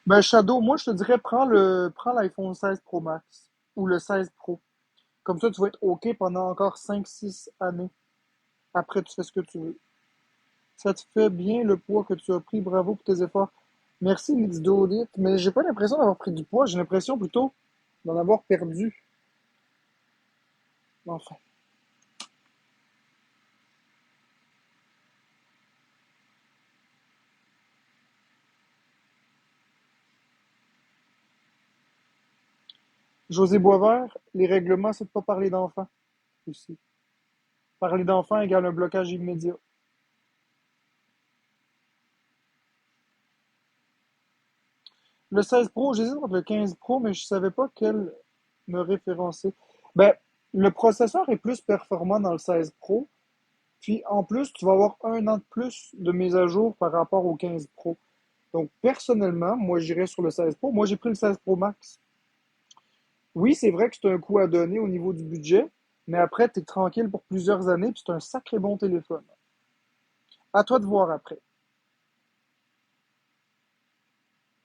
Ben, Shadow, moi, je te dirais, prends l'iPhone 16 Pro Max ou le 16 Pro. Comme ça, tu vas être OK pendant encore 5, 6 années. Après, tu fais ce que tu veux. Ça te fait bien le poids que tu as pris. Bravo pour tes efforts. Merci, Lydie Audit, mais j'ai pas l'impression d'avoir pris du poids. J'ai l'impression plutôt d'en avoir perdu. Enfin. José Boisvert, les règlements, c'est de pas parler d'enfants aussi. Parler d'enfants égale un blocage immédiat. Le 16 Pro, j'hésite entre le 15 Pro, mais je savais pas quel me référencer. Ben, le processeur est plus performant dans le 16 Pro. Puis en plus, tu vas avoir 1 an de plus de mise à jour par rapport au 15 Pro. Donc personnellement, moi j'irais sur le 16 Pro. Moi j'ai pris le 16 Pro Max. Oui, c'est vrai que c'est un coup à donner au niveau du budget, mais après, tu es tranquille pour plusieurs années, puis c'est un sacré bon téléphone. À toi de voir après.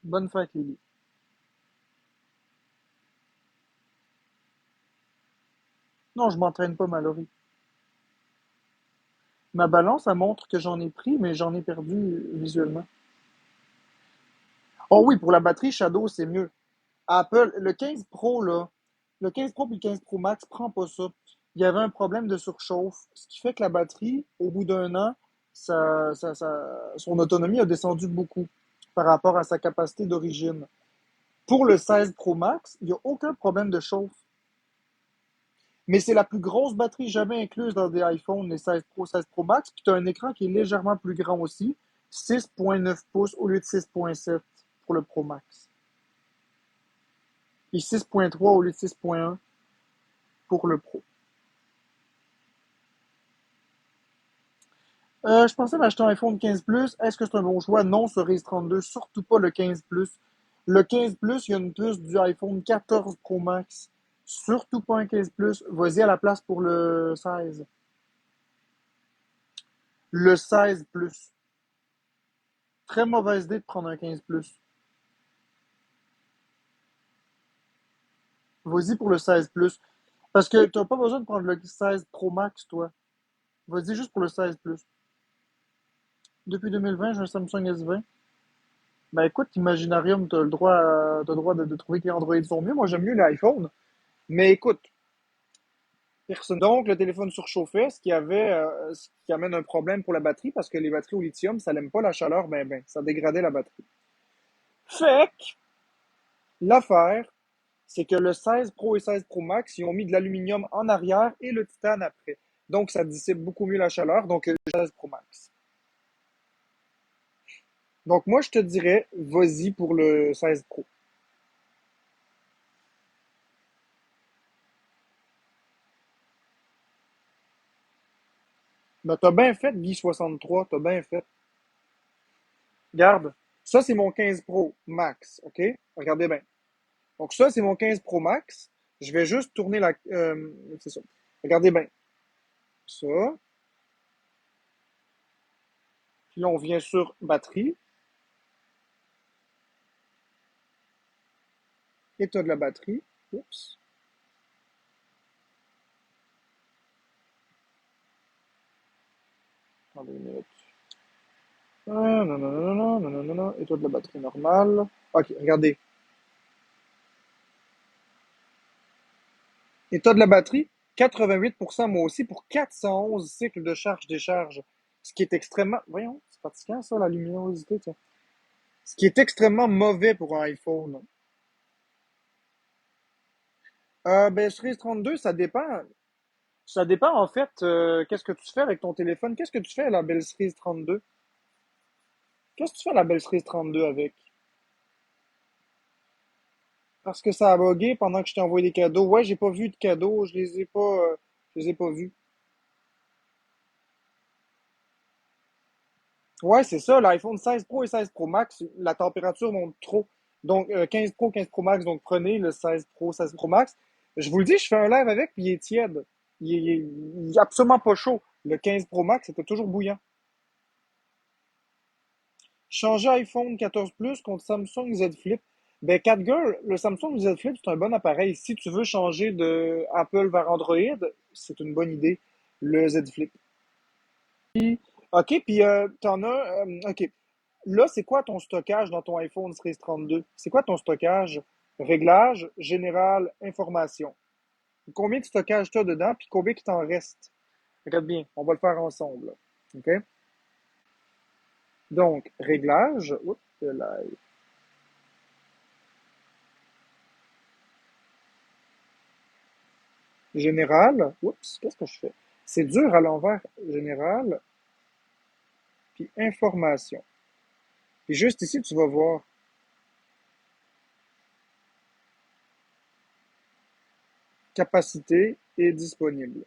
Bonne fête, Lily. Non, je m'entraîne pas, Mallory. Ma balance, elle montre que j'en ai pris, mais j'en ai perdu visuellement. Oh oui, pour la batterie, Shadow, c'est mieux. Apple, le 15 Pro, là, le 15 Pro puis le 15 Pro Max, prend pas ça. Il y avait un problème de surchauffe, ce qui fait que la batterie, au bout d'1 an, son autonomie a descendu beaucoup par rapport à sa capacité d'origine. Pour le 16 Pro Max, il n'y a aucun problème de chauffe. Mais c'est la plus grosse batterie jamais incluse dans des iPhones, les 16 Pro, 16 Pro Max. Puis tu as un écran qui est légèrement plus grand aussi, 6,9 pouces au lieu de 6,7 pour le Pro Max. Et 6,3 au lieu de 6,1 pour le Pro. Je pensais m'acheter un iPhone 15 Plus. Est-ce que c'est un bon choix? Non, Cerise 32, surtout pas le 15 Plus. Le 15 Plus, il y a une puce du iPhone 14 Pro Max. Surtout pas un 15 Plus. Vas-y à la place pour le 16. Le 16 Plus. Très mauvaise idée de prendre un 15 Plus. Vas-y pour le 16 Plus. Parce que tu n'as pas besoin de prendre le 16 Pro Max, toi. Vas-y juste pour le 16 Plus. Depuis 2020, j'ai un Samsung S20. Ben écoute, Imaginarium, t'as le droit de trouver que les Android sont mieux. Moi, j'aime mieux l'iPhone. Mais écoute, personne. Donc, le téléphone surchauffait, ce qui amène un problème pour la batterie, parce que les batteries au lithium, ça n'aime pas la chaleur, ça dégradait la batterie. Fait que, l'affaire, c'est que le 16 Pro et 16 Pro Max, ils ont mis de l'aluminium en arrière et le titane après. Donc, ça dissipe beaucoup mieux la chaleur, donc le 16 Pro Max. Donc, moi, je te dirais, vas-y pour le 16 Pro. Ben, t'as bien fait, Guy 63, t'as bien fait. Regarde, ça, c'est mon 15 Pro Max, OK? Regardez bien. Donc, ça, c'est mon 15 Pro Max. Je vais juste tourner la. C'est ça. Regardez bien. Ça. Puis là, on vient sur batterie. État de la batterie. Oups. Attendez une minute. Non, non, non, non, non, non, non, non, non. État de la batterie normale. OK, regardez. État de la batterie, 88% moi aussi pour 411 cycles de charge-décharge. Ce qui est extrêmement. Voyons, c'est fatigant ça, la luminosité, tiens. Ce qui est extrêmement mauvais pour un iPhone. Ben, Cerise 32, ça dépend. Ça dépend en fait, qu'est-ce que tu fais avec ton téléphone? Qu'est-ce que tu fais à la belle cerise 32? Qu'est-ce que tu fais à la belle cerise 32 avec? Parce que ça a bugué pendant que je t'ai envoyé des cadeaux. Ouais, j'ai pas vu de cadeaux, je les ai pas vus. Ouais, c'est ça, l'iPhone 16 Pro et 16 Pro Max, la température monte trop. Donc, 15 Pro, 15 Pro Max, donc prenez le 16 Pro, 16 Pro Max. Je vous le dis, je fais un live avec, puis il est tiède. Il est absolument pas chaud. Le 15 Pro Max, c'était toujours bouillant. Changer iPhone 14 Plus contre Samsung Z Flip. Ben, Catgirl, le Samsung Z Flip, c'est un bon appareil. Si tu veux changer de Apple vers Android, c'est une bonne idée, le Z Flip. OK, puis t'en as. OK. Là, c'est quoi ton stockage dans ton iPhone 13 32? C'est quoi ton stockage? Réglage, général, information. Combien de stockage tu as dedans, puis combien il t'en reste? Regarde bien, on va le faire ensemble, là. OK? Donc, réglage. Oups, là, général. Oups, qu'est-ce que je fais? C'est dur à l'envers. Général, puis information. Puis juste ici, tu vas voir capacité et disponible.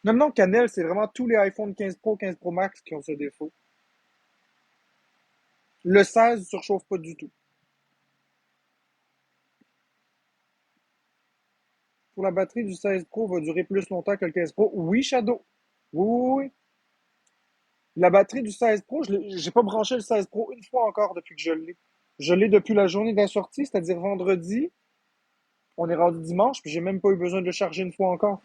Non, non, Canel, c'est vraiment tous les iPhone 15 Pro, 15 Pro Max qui ont ce défaut. Le 16 ne surchauffe pas du tout. Pour la batterie du 16 Pro va durer plus longtemps que le 15 Pro. Oui, Shadow. Oui, oui, oui. La batterie du 16 Pro, je n'ai pas branché le 16 Pro une fois encore depuis que je l'ai. Je l'ai depuis la journée de la sortie, c'est-à-dire vendredi. On est rendu dimanche, puis j'ai même pas eu besoin de le charger une fois encore.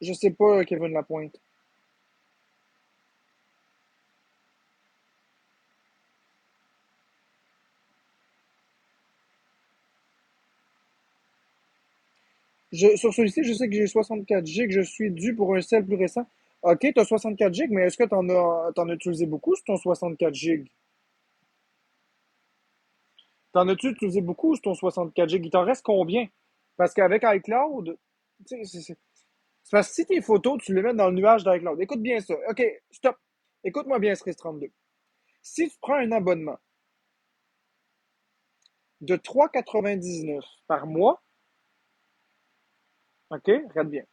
Je sais pas, Kevin Lapointe. Sur celui-ci, je sais que j'ai 64 gigs, je suis dû pour un sel plus récent. Ok, t'as 64 gigs, mais est-ce que t'en as utilisé beaucoup sur ton 64 gigs? T'en as-tu utilisé beaucoup sur ton 64 gigs? Il t'en reste combien? Parce qu'avec iCloud, tu sais, c'est parce que si tes photos, tu les mets dans le nuage d'iCloud. Écoute bien ça. OK, stop. Écoute-moi bien, Cerise 32. Si tu prends un abonnement de 3,99 par mois, OK, regarde bien.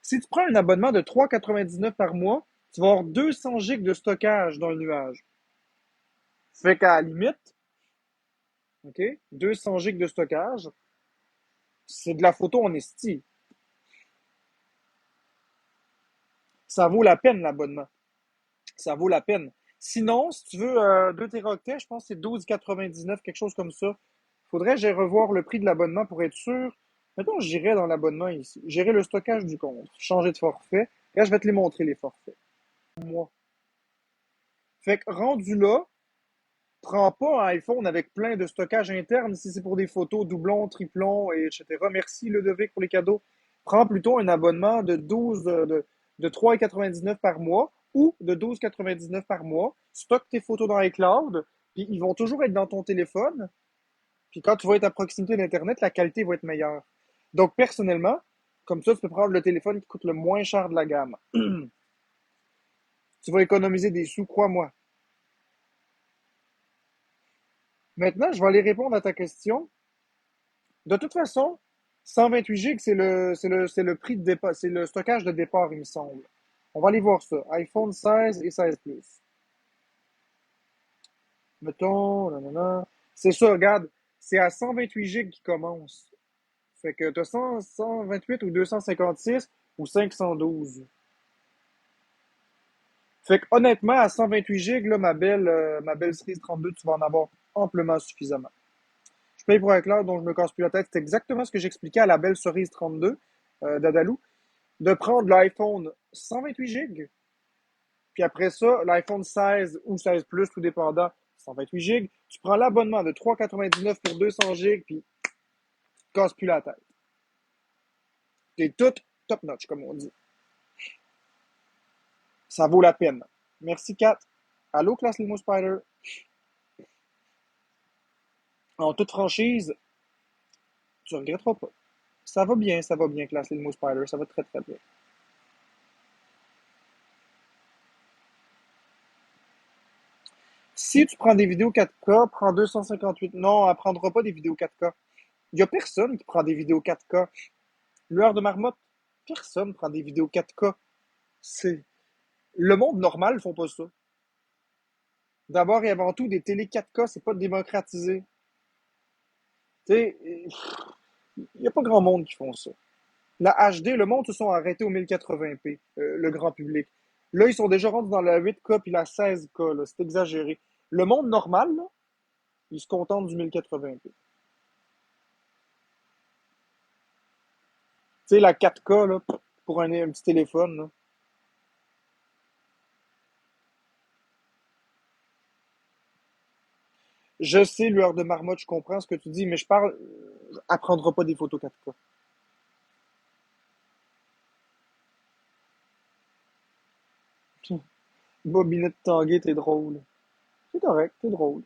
Si tu prends un abonnement de 3,99 par mois, tu vas avoir 200 gigs de stockage dans le nuage. Ça fait qu'à la limite, OK, 200 gigs de stockage, c'est de la photo en esti. Ça vaut la peine, l'abonnement. Ça vaut la peine. Sinon, si tu veux 2 téraoctets, je pense que c'est 12,99, quelque chose comme ça. Faudrait que j'aille revoir le prix de l'abonnement pour être sûr. Maintenant, j'irai dans l'abonnement ici. Gérer le stockage du compte. Changer de forfait. Là, je vais te les montrer, les forfaits. Moi. Fait que rendu là, prends pas un iPhone avec plein de stockage interne si c'est pour des photos, doublons, triplons, et etc. Merci, Ludovic, pour les cadeaux. Prends plutôt un abonnement de 12, de 3,99 par mois ou de 12,99 par mois. Stocke tes photos dans iCloud, puis ils vont toujours être dans ton téléphone. Puis quand tu vas être à proximité d'Internet, la qualité va être meilleure. Donc, personnellement, comme ça, tu peux prendre le téléphone qui coûte le moins cher de la gamme. Tu vas économiser des sous, crois-moi. Maintenant, je vais aller répondre à ta question. De toute façon, 128 gigs, c'est le prix de départ, c'est le stockage de départ, il me semble. On va aller voir ça. iPhone 16 et 16 Plus. Mettons, nanana. C'est ça, regarde. C'est à 128 gigs qui commence. Fait que t'as 100, 128 ou 256 ou 512. Fait que honnêtement, à 128 gigs, là, ma belle Cerise 32, tu vas en avoir amplement suffisamment. Je paye pour iCloud, donc je me casse plus la tête. C'est exactement ce que j'expliquais à la belle Cerise 32 d'Adalou, de prendre l'iPhone 128 gigs, puis après ça, l'iPhone 16 ou 16 Plus, tout dépendant, 128 gigs. Tu prends l'abonnement de 3,99 pour 200 gigs, puis tu te casses plus la tête. C'est tout top notch, comme on dit. Ça vaut la peine. Merci, Kat. Allô, classe Limo Spider. En toute franchise, tu regretteras pas. Ça va bien, classe Limo Spider. Ça va très, très bien. Si tu prends des vidéos 4K, prends 258. Non, elle ne prendra pas des vidéos 4K. Il n'y a personne qui prend des vidéos 4K. Lueur de marmotte, personne prend des vidéos 4K. C'est... Le monde normal font pas ça. D'abord et avant tout, des télé 4K, c'est pas démocratisé. Tu sais, il n'y a pas grand monde qui font ça. La HD, le monde se sont arrêtés au 1080p, le grand public. Là, ils sont déjà rendus dans la 8K puis la 16K, là, c'est exagéré. Le monde normal, là, il se contente du 1080p. Tu sais, la 4K, là, pour un petit téléphone, là. Je sais, lueur de marmotte, je comprends ce que tu dis, mais je parle, apprendra pas des photos 4K. Bobinette Tanguay, t'es drôle. C'est correct, t'es drôle.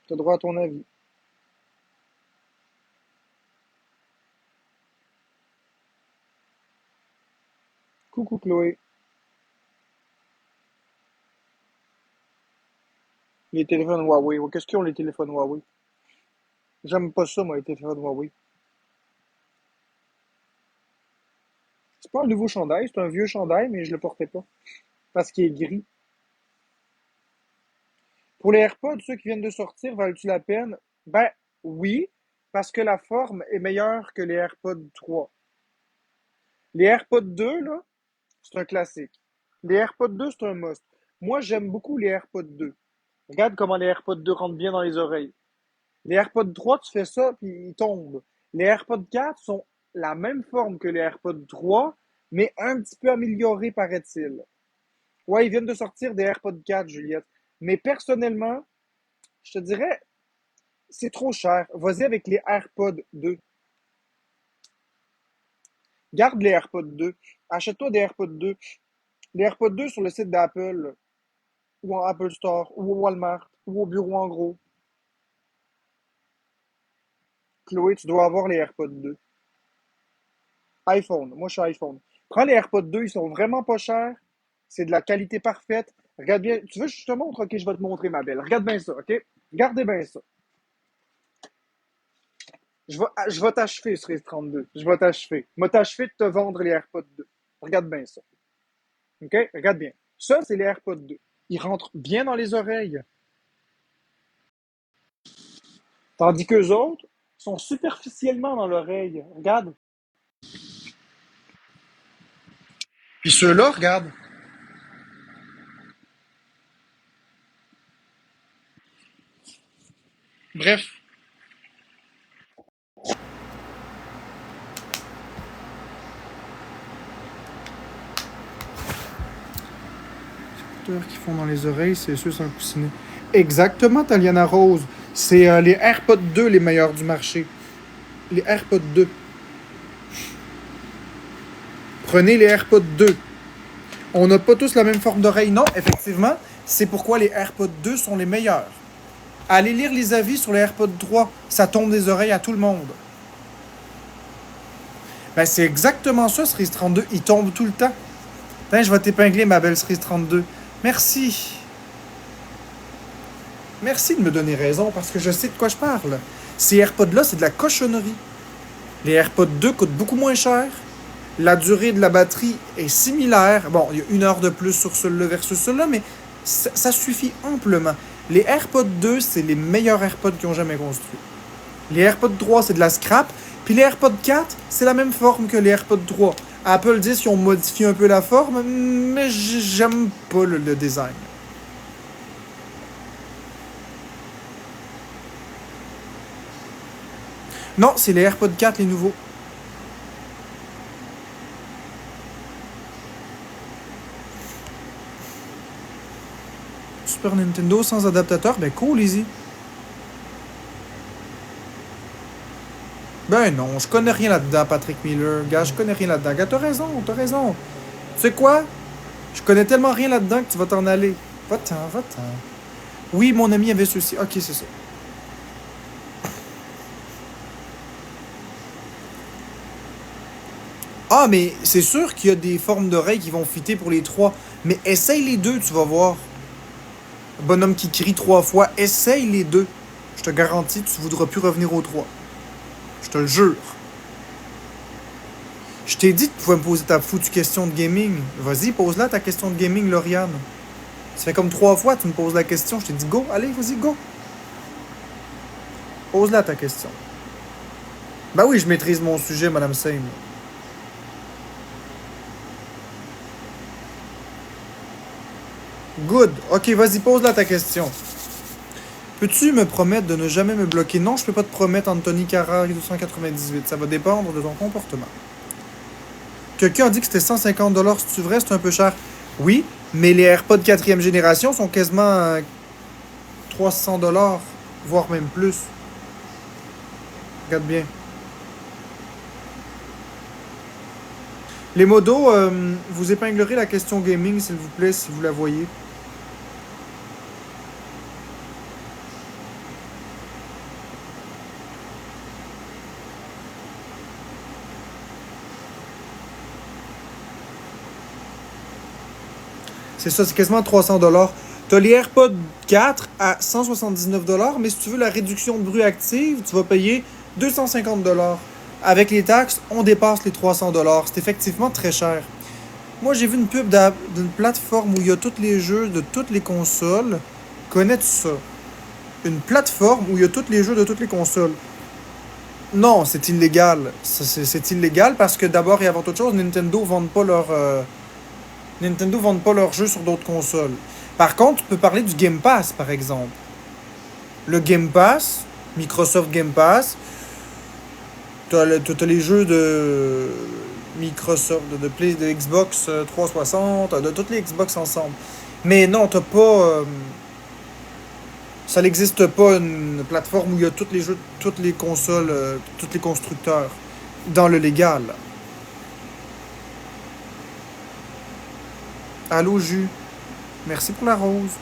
T'as droit à ton avis. Coucou Chloé. Les téléphones Huawei. Ouais, qu'est-ce qu'ils ont les téléphones Huawei? J'aime pas ça, moi, les téléphones Huawei. C'est pas un nouveau chandail, c'est un vieux chandail, mais je le portais pas. Parce qu'il est gris. Pour les AirPods, ceux qui viennent de sortir, valent-tu la peine? Ben, oui, parce que la forme est meilleure que les AirPods 3. Les AirPods 2, là, c'est un classique. Les AirPods 2, c'est un must. Moi, j'aime beaucoup les AirPods 2. Regarde comment les AirPods 2 rentrent bien dans les oreilles. Les AirPods 3, tu fais ça, puis ils tombent. Les AirPods 4 sont la même forme que les AirPods 3, mais un petit peu améliorés, paraît-il. Ouais, ils viennent de sortir des AirPods 4, Juliette. Mais personnellement, je te dirais, c'est trop cher. Vas-y avec les AirPods 2. Garde les AirPods 2. Achète-toi des AirPods 2. Les AirPods 2 sur le site d'Apple, ou en Apple Store, ou au Walmart, ou au bureau en gros. Chloé, tu dois avoir les AirPods 2. iPhone. Moi, je suis iPhone. Prends les AirPods 2, ils sont vraiment pas chers. C'est de la qualité parfaite. Regarde bien. Tu veux que je te montre? Ok, je vais te montrer, ma belle. Regarde bien ça, ok? Regardez bien ça. Je vais t'achever, Cerise 32. Je vais t'achever. Je vais t'achever de te vendre les AirPods 2. Regarde bien ça. OK? Regarde bien. Ça, c'est les AirPods 2. Ils rentrent bien dans les oreilles. Tandis qu'eux autres sont superficiellement dans l'oreille. Regarde. Puis ceux-là, regarde. Bref. Qui font dans les oreilles, c'est ceux sans coussinet. Exactement, Taliana Rose. C'est les AirPods 2 les meilleurs du marché. Les AirPods 2. Prenez les AirPods 2. On n'a pas tous la même forme d'oreille, non, effectivement. C'est pourquoi les AirPods 2 sont les meilleurs. Allez lire les avis sur les AirPods 3. Ça tombe des oreilles à tout le monde. Ben, c'est exactement ça, Cerise 32. Il tombe tout le temps. Ben, je vais t'épingler, ma belle Cerise 32. Merci. Merci de me donner raison parce que je sais de quoi je parle. Ces AirPods-là, c'est de la cochonnerie. Les AirPods 2 coûtent beaucoup moins cher. La durée de la batterie est similaire. Bon, il y a 1 heure de plus sur celui-là versus celui-là, mais ça suffit amplement. Les AirPods 2, c'est les meilleurs AirPods qu'ils ont jamais construits. Les AirPods 3, c'est de la scrap. Puis les AirPods 4, c'est la même forme que les AirPods 3. Apple dit qu'ils ont modifié un peu la forme, mais j'aime pas le design. Non, c'est les AirPods 4, les nouveaux. Super Nintendo sans adaptateur, ben cool, easy. Ben non, je connais rien là-dedans, Patrick Miller. Gars, je connais rien là-dedans. Gars, t'as raison, t'as raison. Tu sais quoi? Je connais tellement rien là-dedans que tu vas t'en aller. Va-t'en, va-t'en. Oui, mon ami avait ceci. Ok, c'est ça. Ah, mais c'est sûr qu'il y a des formes d'oreilles qui vont fitter pour les trois. Mais essaye les deux, tu vas voir. Bonhomme qui crie 3 fois, essaye les 2. Je te garantis, tu voudras plus revenir aux 3. Je te le jure. Je t'ai dit que tu pouvais me poser ta foutue question de gaming. Vas-y, pose-la ta question de gaming, Lauriane. Ça fait comme 3 fois que tu me poses la question. Je t'ai dit go, allez, vas-y, go. Pose-la ta question. Bah oui, je maîtrise mon sujet, Madame Same. Good. Ok, vas-y, pose-la ta question. Peux-tu me promettre de ne jamais me bloquer? Non, je peux pas te promettre Anthony Carrard 298. Ça va dépendre de ton comportement. Quelqu'un a dit que c'était 150 $ si tu vrai, c'est un peu cher. Oui, mais les AirPods 4e génération sont quasiment 300 $, voire même plus. Regarde bien. Les modos, vous épinglerez la question gaming, s'il vous plaît, si vous la voyez. C'est ça, c'est quasiment 300 $. Tu as les AirPods 4 à 179 $, mais si tu veux la réduction de bruit active, tu vas payer 250 $. Avec les taxes, on dépasse les 300 $. C'est effectivement très cher. Moi, j'ai vu une pub d'une plateforme où il y a tous les jeux de toutes les consoles. Connais-tu ça? Une plateforme où il y a tous les jeux de toutes les consoles. Non, c'est illégal. C'est illégal parce que d'abord et avant toute chose, Nintendo vendent pas leurs jeux sur d'autres consoles. Par contre, tu peux parler du Game Pass, par exemple. Le Game Pass, Microsoft Game Pass, t'as les jeux de Microsoft, de Xbox 360, de toutes les Xbox ensemble. Mais non, t'as pas... ça n'existe pas une plateforme où il y a tous les jeux, toutes les consoles, tous les constructeurs dans le légal. Allô, Jus. Merci pour la rose.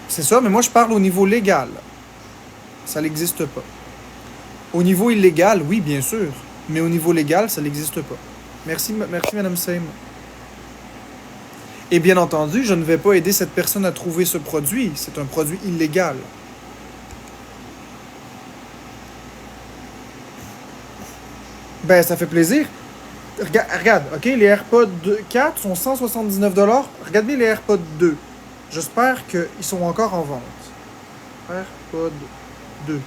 C'est ça, mais moi je parle au niveau légal. Ça n'existe pas. Au niveau illégal, oui, bien sûr. Mais au niveau légal, ça n'existe pas. Merci, merci Madame Same. Et bien entendu, je ne vais pas aider cette personne à trouver ce produit. C'est un produit illégal. Ben, ça fait plaisir. Regarde, ok, les AirPods 4 sont 179 $. Regarde bien les AirPods 2. J'espère qu'ils sont encore en vente. AirPods 2.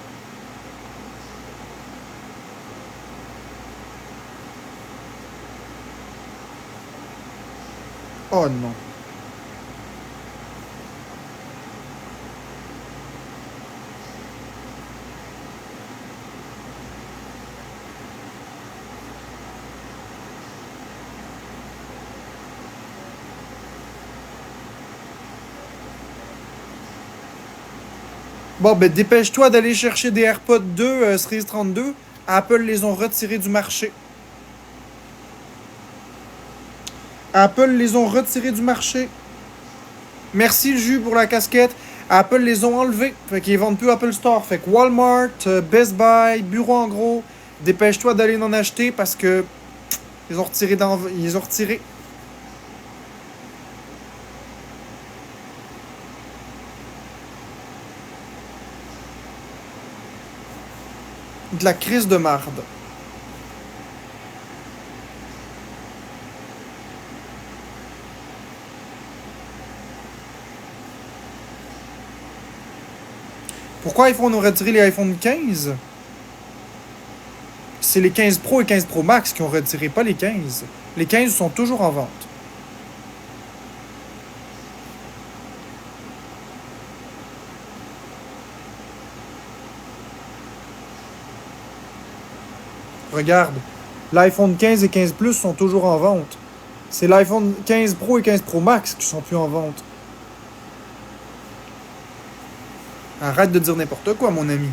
Oh non. Bon, ben dépêche-toi d'aller chercher des AirPods 2 Cerise 32. Apple les ont retirés du marché. Apple les ont retirés du marché. Merci le jus pour la casquette. Apple les ont enlevés. Fait qu'ils vendent plus Apple Store. Fait que Walmart, Best Buy, Bureau en gros, dépêche-toi d'aller en acheter parce que ils ont retiré ils les ont retirés. De la crise de marde. Pourquoi iPhone ont retiré les iPhone 15? C'est les 15 Pro et 15 Pro Max qui ont retiré, pas les 15. Les 15 sont toujours en vente. Regarde, l'iPhone 15 et 15 Plus sont toujours en vente. C'est l'iPhone 15 Pro et 15 Pro Max qui sont plus en vente. Arrête de dire n'importe quoi, mon ami.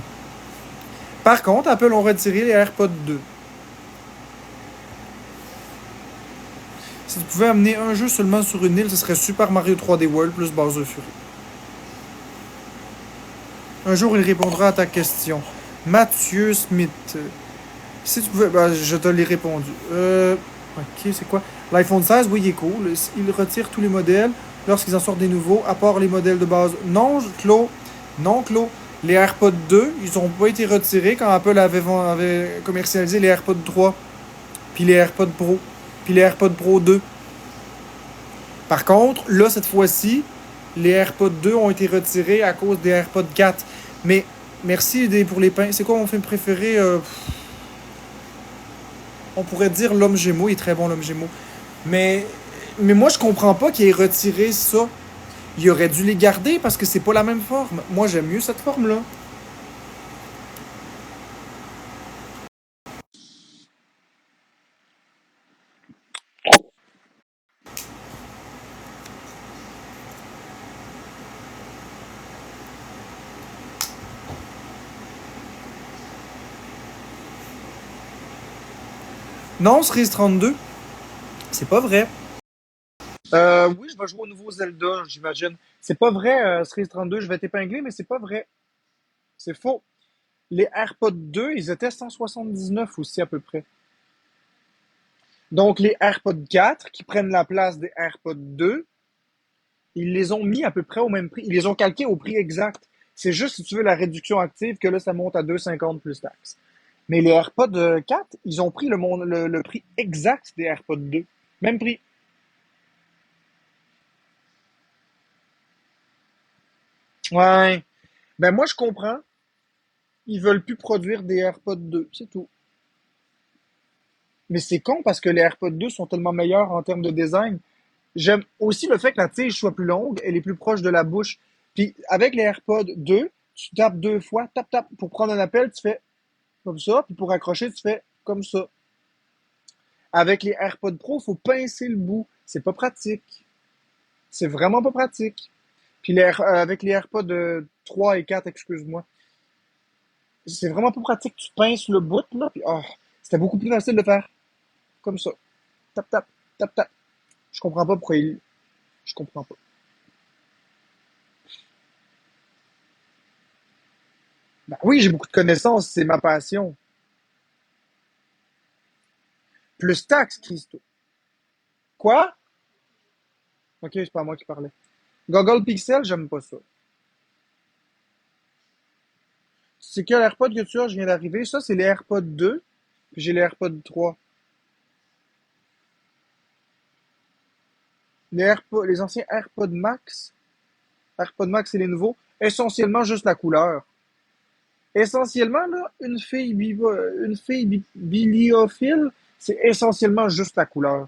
Par contre, Apple ont retiré les AirPods 2. Si tu pouvais amener un jeu seulement sur une île, ce serait Super Mario 3D World plus Bowser Fury. Un jour, il répondra à ta question. Mathieu Smith. Si tu pouvais, ben, je te l'ai répondu. Ok, c'est quoi? L'iPhone 16, oui, il est cool. Il retire tous les modèles lorsqu'ils en sortent des nouveaux, à part les modèles de base. Non, Clos. Non, Clos. Les AirPods 2, ils n'ont pas été retirés quand Apple avait commercialisé les AirPods 3, puis les AirPods Pro, puis les AirPods Pro 2. Par contre, là, cette fois-ci, les AirPods 2 ont été retirés à cause des AirPods 4. Mais merci pour les pains. C'est quoi mon film préféré? On pourrait dire L'Homme Gémeaux. Il est très bon, L'Homme Gémeaux. Mais, mais moi, je comprends pas qu'il ait retiré ça. Il aurait dû les garder parce que c'est pas la même forme. Moi, j'aime mieux cette forme-là. Non, Cerise 32, c'est pas vrai. Oui, je vais jouer au nouveau Zelda, j'imagine. C'est pas vrai, Cerise 32, je vais t'épingler, mais c'est pas vrai. C'est faux. Les AirPods 2, ils étaient 179 aussi à peu près. Donc les AirPods 4, qui prennent la place des AirPods 2, ils les ont mis à peu près au même prix. Ils les ont calqués au prix exact. C'est juste, si tu veux, la réduction active que là, ça monte à 2,50 plus taxes. Mais les AirPods 4, ils ont pris le prix exact des AirPods 2. Même prix. Ouais. Ben moi, je comprends. Ils veulent plus produire des AirPods 2. C'est tout. Mais c'est con parce que les AirPods 2 sont tellement meilleurs en termes de design. J'aime aussi le fait que la tige soit plus longue, elle est plus proche de la bouche. Puis avec les AirPods 2, tu tapes deux fois, tap tap, pour prendre un appel, tu fais comme ça, puis pour accrocher, tu fais comme ça. Avec les AirPods Pro, il faut pincer le bout. C'est pas pratique. C'est vraiment pas pratique. Puis avec les AirPods 3 et 4, excuse-moi, c'est vraiment pas pratique. Tu pinces le bout, là, puis c'était beaucoup plus facile de faire comme ça. Tap tap, tap tap. Je comprends pas pourquoi il. Je comprends pas. Ben oui, j'ai beaucoup de connaissances, c'est ma passion. Plus taxe, Christo. Quoi? Ok, c'est pas moi qui parlais. Google Pixel, j'aime pas ça. C'est quel AirPod que tu as? Je viens d'arriver. Ça, c'est les AirPods 2. Puis j'ai les AirPods 3. Les anciens AirPods Max. AirPods Max, c'est les nouveaux. Essentiellement juste la couleur. Essentiellement, là, une fille bibliophile, c'est essentiellement juste la couleur.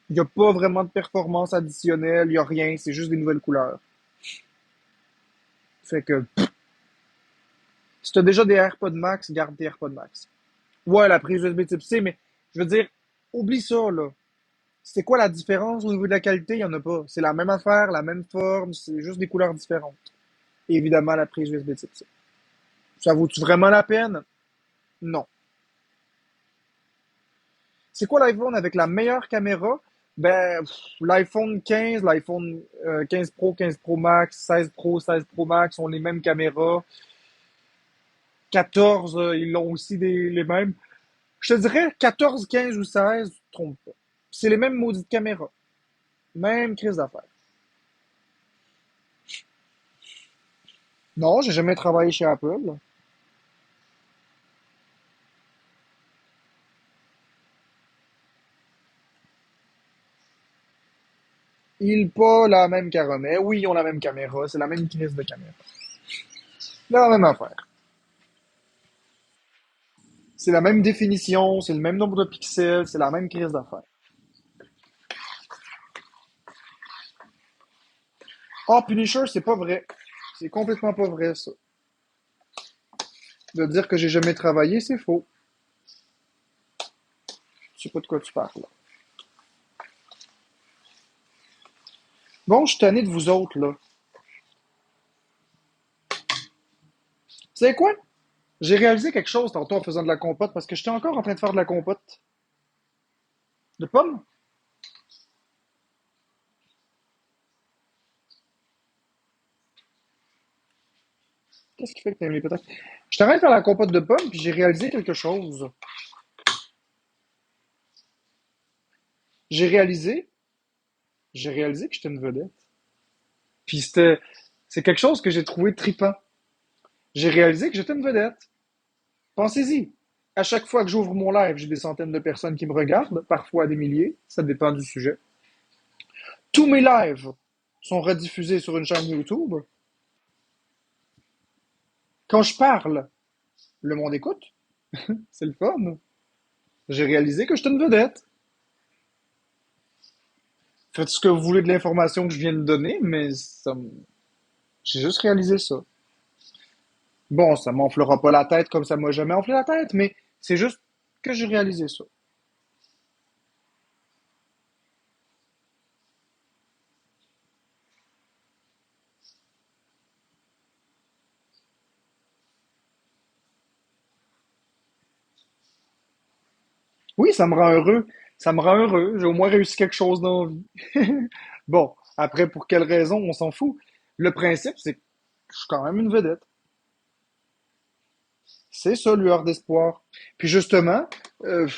Il n'y a pas vraiment de performance additionnelle, il n'y a rien, c'est juste des nouvelles couleurs. Fait que, si tu as déjà des AirPods Max, garde tes AirPods Max. Ouais, la prise USB type C, mais je veux dire, oublie ça, là. C'est quoi la différence au niveau de la qualité? Il n'y en a pas. C'est la même affaire, la même forme, c'est juste des couleurs différentes. Et évidemment, la prise USB type C. Ça vaut-tu vraiment la peine? Non. C'est quoi l'iPhone avec la meilleure caméra? Ben, l'iPhone 15, l'iPhone 15 Pro, 15 Pro Max, 16 Pro, 16 Pro Max ont les mêmes caméras. 14, ils l'ont aussi les mêmes. Je te dirais 14, 15 ou 16, tu te trompes pas. C'est les mêmes maudites caméras. Même crise d'affaires. Non, j'ai jamais travaillé chez Apple. Ils pas la même caronet. Oui, ils ont la même caméra. C'est la même crise de caméra. La même affaire. C'est la même définition, c'est le même nombre de pixels, c'est la même crise d'affaires. Ah, Punisher, c'est pas vrai. C'est complètement pas vrai, ça. De dire que j'ai jamais travaillé, c'est faux. Je sais pas de quoi tu parles, là. Bon, je suis tanné de vous autres, là. Tu sais quoi? J'ai réalisé quelque chose tantôt en faisant de la compote parce que j'étais encore en train de faire de la compote. De pommes? Qu'est-ce qui fait que t'aimes les patates? J'étais en train de faire la compote de pommes puis j'ai réalisé quelque chose. J'ai réalisé, j'ai réalisé que j'étais une vedette. Puis c'est quelque chose que j'ai trouvé trippant. J'ai réalisé que j'étais une vedette. Pensez-y. À chaque fois que j'ouvre mon live, j'ai des centaines de personnes qui me regardent, parfois des milliers, ça dépend du sujet. Tous mes lives sont rediffusés sur une chaîne YouTube. Quand je parle, le monde écoute. C'est le fun. J'ai réalisé que j'étais une vedette. Faites ce que vous voulez de l'information que je viens de donner, mais j'ai juste réalisé ça. Bon, ça m'enflera pas la tête comme ça m'a jamais enflé la tête, mais c'est juste que j'ai réalisé ça. Oui, ça me rend heureux. Ça me rend heureux. J'ai au moins réussi quelque chose dans la vie. Bon, après, pour quelle raison, on s'en fout. Le principe, c'est que je suis quand même une vedette. C'est ça, lueur d'espoir. Puis justement, euh,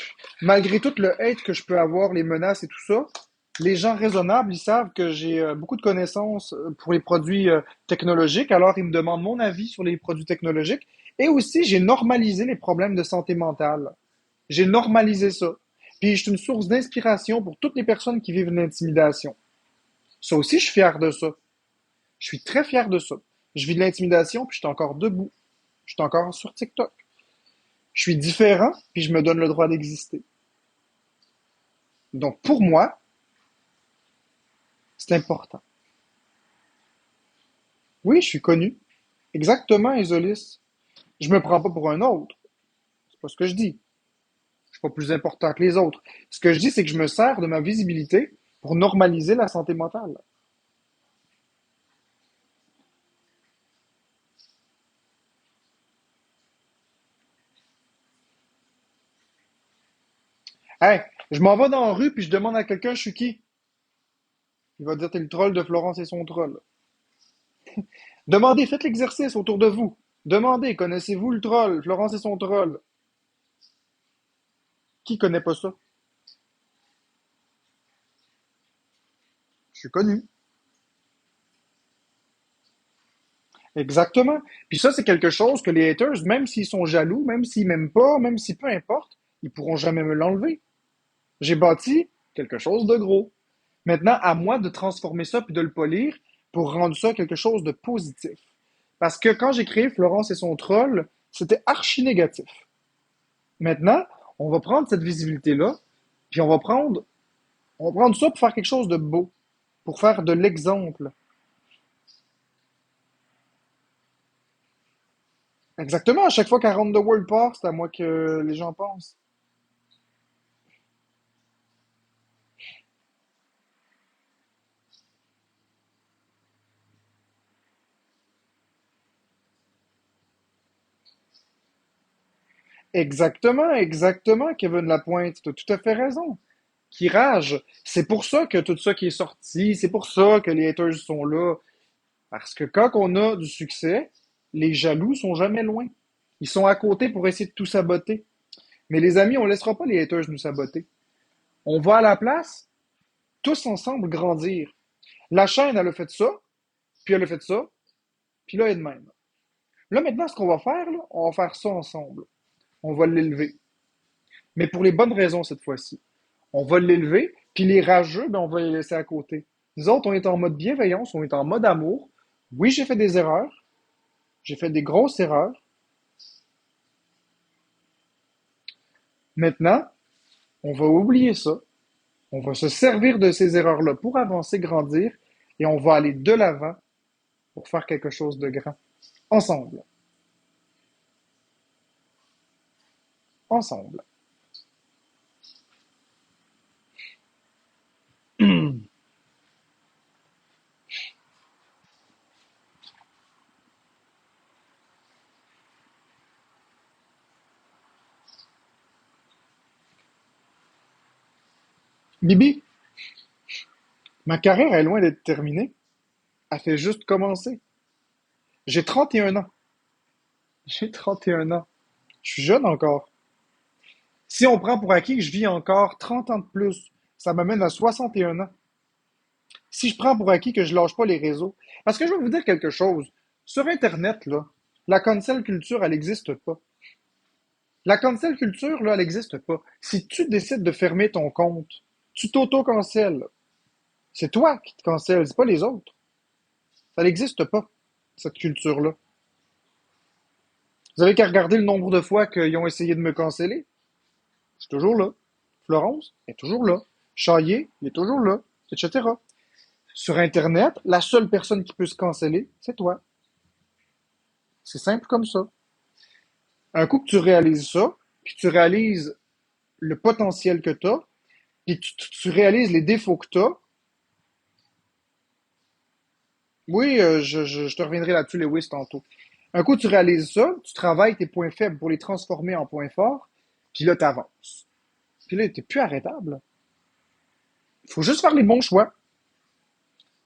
malgré tout le hate que je peux avoir, les menaces et tout ça, les gens raisonnables, ils savent que j'ai beaucoup de connaissances pour les produits technologiques, alors ils me demandent mon avis sur les produits technologiques. Et aussi, j'ai normalisé les problèmes de santé mentale. J'ai normalisé ça. Puis je suis une source d'inspiration pour toutes les personnes qui vivent l'intimidation. Ça aussi, je suis fier de ça. Je suis très fier de ça. Je vis de l'intimidation, puis je suis encore debout. Je suis encore sur TikTok. Je suis différent, puis je me donne le droit d'exister. Donc pour moi, c'est important. Oui, je suis connu. Exactement, Isolis. Je me prends pas pour un autre. C'est pas ce que je dis. Je suis pas plus important que les autres. Ce que je dis, c'est que je me sers de ma visibilité pour normaliser la santé mentale. Hey, je m'en vais dans la rue puis je demande à quelqu'un je suis qui. Il va dire t'es le troll de Florence et son troll. Demandez, faites l'exercice autour de vous. Demandez, connaissez-vous le troll, Florence et son troll? Qui connaît pas ça? Je suis connu. Exactement. Puis ça, c'est quelque chose que les haters, même s'ils sont jaloux, même s'ils m'aiment pas, même si peu importe, ils pourront jamais me l'enlever. J'ai bâti quelque chose de gros. Maintenant, à moi de transformer ça puis de le polir pour rendre ça quelque chose de positif. Parce que quand j'ai créé Florence et son troll, c'était archi négatif. Maintenant, on va prendre cette visibilité-là, puis on va prendre ça pour faire quelque chose de beau, pour faire de l'exemple. Exactement, à chaque fois qu'Around the World part, c'est à moi que les gens pensent. Exactement, exactement, Kevin Lapointe, tu as tout à fait raison. Qui rage. C'est pour ça que tout ça qui est sorti, c'est pour ça que les haters sont là. Parce que quand on a du succès, les jaloux sont jamais loin. Ils sont à côté pour essayer de tout saboter. Mais les amis, on laissera pas les haters nous saboter. On va à la place, tous ensemble grandir. La chaîne, elle a fait ça, puis elle a fait ça, puis là, elle est de même. Là, maintenant, ce qu'on va faire, là, on va faire ça ensemble. On va l'élever. Mais pour les bonnes raisons cette fois-ci. On va l'élever, puis les rageux, ben, on va les laisser à côté. Nous autres, on est en mode bienveillance, on est en mode amour. Oui, j'ai fait des erreurs, j'ai fait des grosses erreurs. Maintenant, on va oublier ça. On va se servir de ces erreurs-là pour avancer, grandir, et on va aller de l'avant pour faire quelque chose de grand. Ensemble. Ensemble. Bibi, ma carrière est loin d'être terminée. Elle fait juste commencer. J'ai 31 ans. J'ai 31 ans. Je suis jeune encore. Si on prend pour acquis que je vis encore 30 ans de plus, Ça m'amène à 61 ans. Si je prends pour acquis que je lâche pas les réseaux. Parce que je vais vous dire quelque chose. Sur Internet, là, la cancel culture, elle n'existe pas. La cancel culture, là, elle n'existe pas. Si tu décides de fermer ton compte, tu t'auto-cancelles. C'est toi qui te cancelles, c'est pas les autres. Ça n'existe pas, cette culture-là. Vous avez qu'à regarder le nombre de fois qu'ils ont essayé de me canceller. Je suis toujours là. Florence est toujours là. Chaillé, il est toujours là, etc. Sur Internet, la seule personne qui peut se canceller, c'est toi. C'est simple comme ça. Un coup que tu réalises ça, puis tu réalises le potentiel que tu as, puis tu réalises les défauts que tu as, oui, je te reviendrai là-dessus, Lewis, tantôt. Un coup, tu réalises ça, tu travailles tes points faibles pour les transformer en points forts, puis là, tu avances. Puis là, t'es plus arrêtable. Il faut juste faire les bons choix.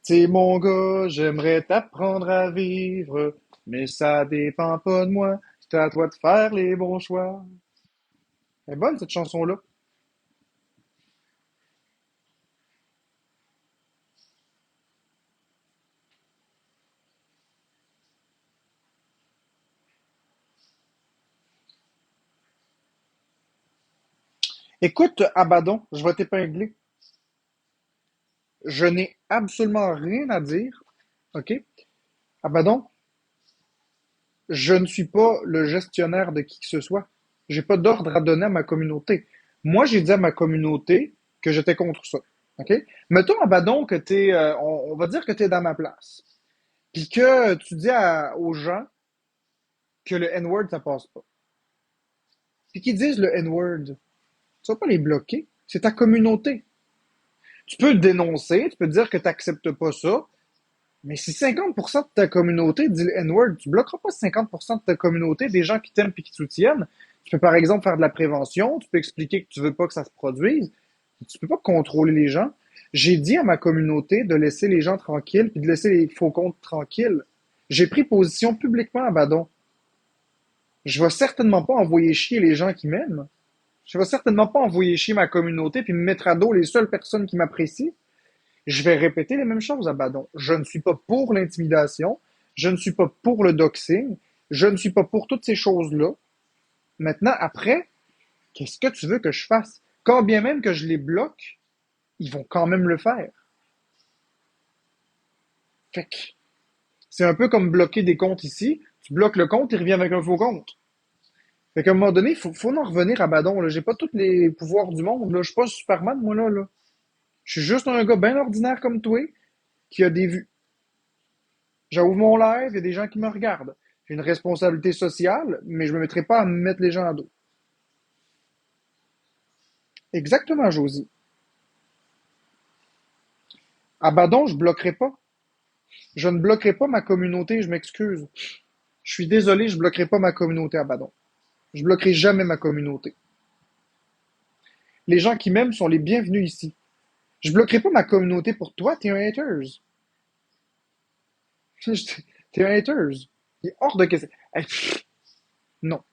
C'est mon gars, j'aimerais t'apprendre à vivre, mais ça dépend pas de moi. C'est à toi de faire les bons choix. Elle est bonne, cette chanson-là. Écoute, Abaddon, je vais t'épingler. Je n'ai absolument rien à dire. OK? Abaddon, je ne suis pas le gestionnaire de qui que ce soit. J'ai pas d'ordre à donner à ma communauté. Moi, j'ai dit à ma communauté que j'étais contre ça. OK? Mettons, Abaddon, que on va dire que t'es dans ma place. Puis que tu dis aux gens que le N-word, ça passe pas. Puis qu'ils disent le N-word. Tu vas pas les bloquer. C'est ta communauté. Tu peux le dénoncer, tu peux dire que tu n'acceptes pas ça, mais si 50% de ta communauté dit le N-word, tu bloqueras pas 50% de ta communauté, des gens qui t'aiment et qui te soutiennent. Tu peux par exemple faire de la prévention, tu peux expliquer que tu veux pas que ça se produise. Tu peux pas contrôler les gens. J'ai dit à ma communauté de laisser les gens tranquilles puis de laisser les faux comptes tranquilles. J'ai pris position publiquement à Badon. Je vais certainement pas envoyer chier les gens qui m'aiment. Je vais certainement pas envoyer chier ma communauté puis me mettre à dos les seules personnes qui m'apprécient. Je vais répéter les mêmes choses à Badon. Je ne suis pas pour l'intimidation. Je ne suis pas pour le doxing. Je ne suis pas pour toutes ces choses-là. Maintenant, après, qu'est-ce que tu veux que je fasse? Quand bien même que je les bloque, ils vont quand même le faire. Fait que c'est un peu comme bloquer des comptes ici. Tu bloques le compte, il revient avec un faux compte. Fait qu'à un moment donné, faut en revenir à Badon. Là. J'ai pas tous les pouvoirs du monde. Là. Je suis pas Superman, moi, là. Je suis juste un gars bien ordinaire comme toi qui a des vues. J'ouvre mon live, il y a des gens qui me regardent. J'ai une responsabilité sociale, mais je me mettrai pas à me mettre les gens à dos. Exactement, Josie. Abaddon, je bloquerai pas. Je ne bloquerai pas ma communauté, je m'excuse. Je suis désolé, je bloquerai pas ma communauté, Abaddon. Je bloquerai jamais ma communauté. Les gens qui m'aiment sont les bienvenus ici. Je bloquerai pas ma communauté pour toi, t'es un haters. T'es un haters. Il est hors de question. Hey, non.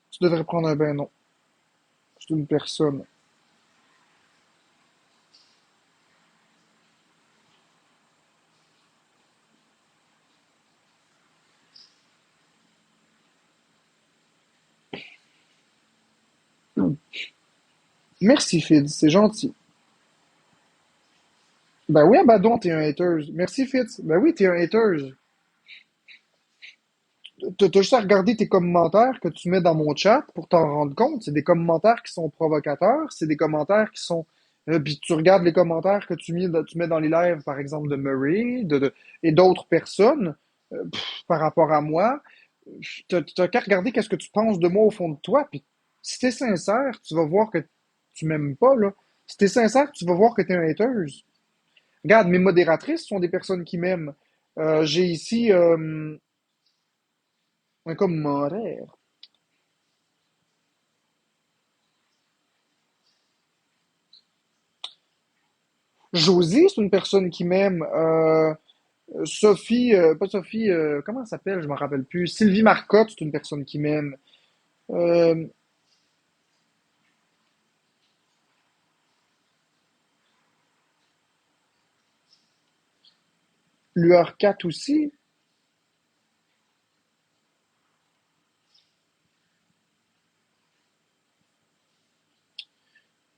Tu devrais prendre un bain, non. C'est une personne. Merci, Fid, c'est gentil. Ben oui, Abaddon, t'es un haters. Merci, Fitz. Ben oui, t'es un haters. T'as juste à regarder tes commentaires que tu mets dans mon chat pour t'en rendre compte. C'est des commentaires qui sont provocateurs, c'est des commentaires qui sont... puis tu regardes les commentaires que tu mets dans les lives, par exemple, de Murray et d'autres personnes par rapport à moi. T'as qu'à regarder qu'est-ce que tu penses de moi au fond de toi. Puis si t'es sincère, tu vas voir que tu m'aimes pas, là. Si t'es sincère, tu vas voir que t'es un hater. Regarde, mes modératrices sont des personnes qui m'aiment. J'ai ici un commentaire. Josie, c'est une personne qui m'aime. Sophie, pas Sophie, comment elle s'appelle? Je m'en rappelle plus. Sylvie Marcotte, c'est une personne qui m'aime. Euh, Lueur 4 aussi.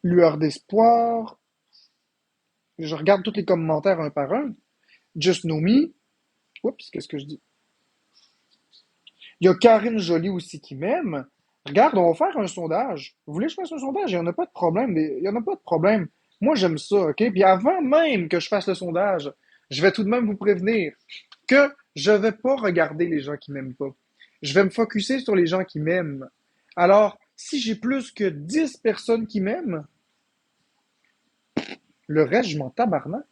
Lueur d'espoir. Je regarde tous les commentaires un par un. Just Know Me. Oups, qu'est-ce que je dis? Il y a Karine Joly aussi qui m'aime. Regarde, on va faire un sondage. Vous voulez que je fasse un sondage? Il n'y en a pas de problème. Il n'y en a pas de problème. Moi, j'aime ça, OK? Puis avant même que je fasse le sondage, je vais tout de même vous prévenir que je vais pas regarder les gens qui m'aiment pas. Je vais me focuser sur les gens qui m'aiment. Alors, si j'ai plus que 10 personnes qui m'aiment, le reste, je m'en tabarnak.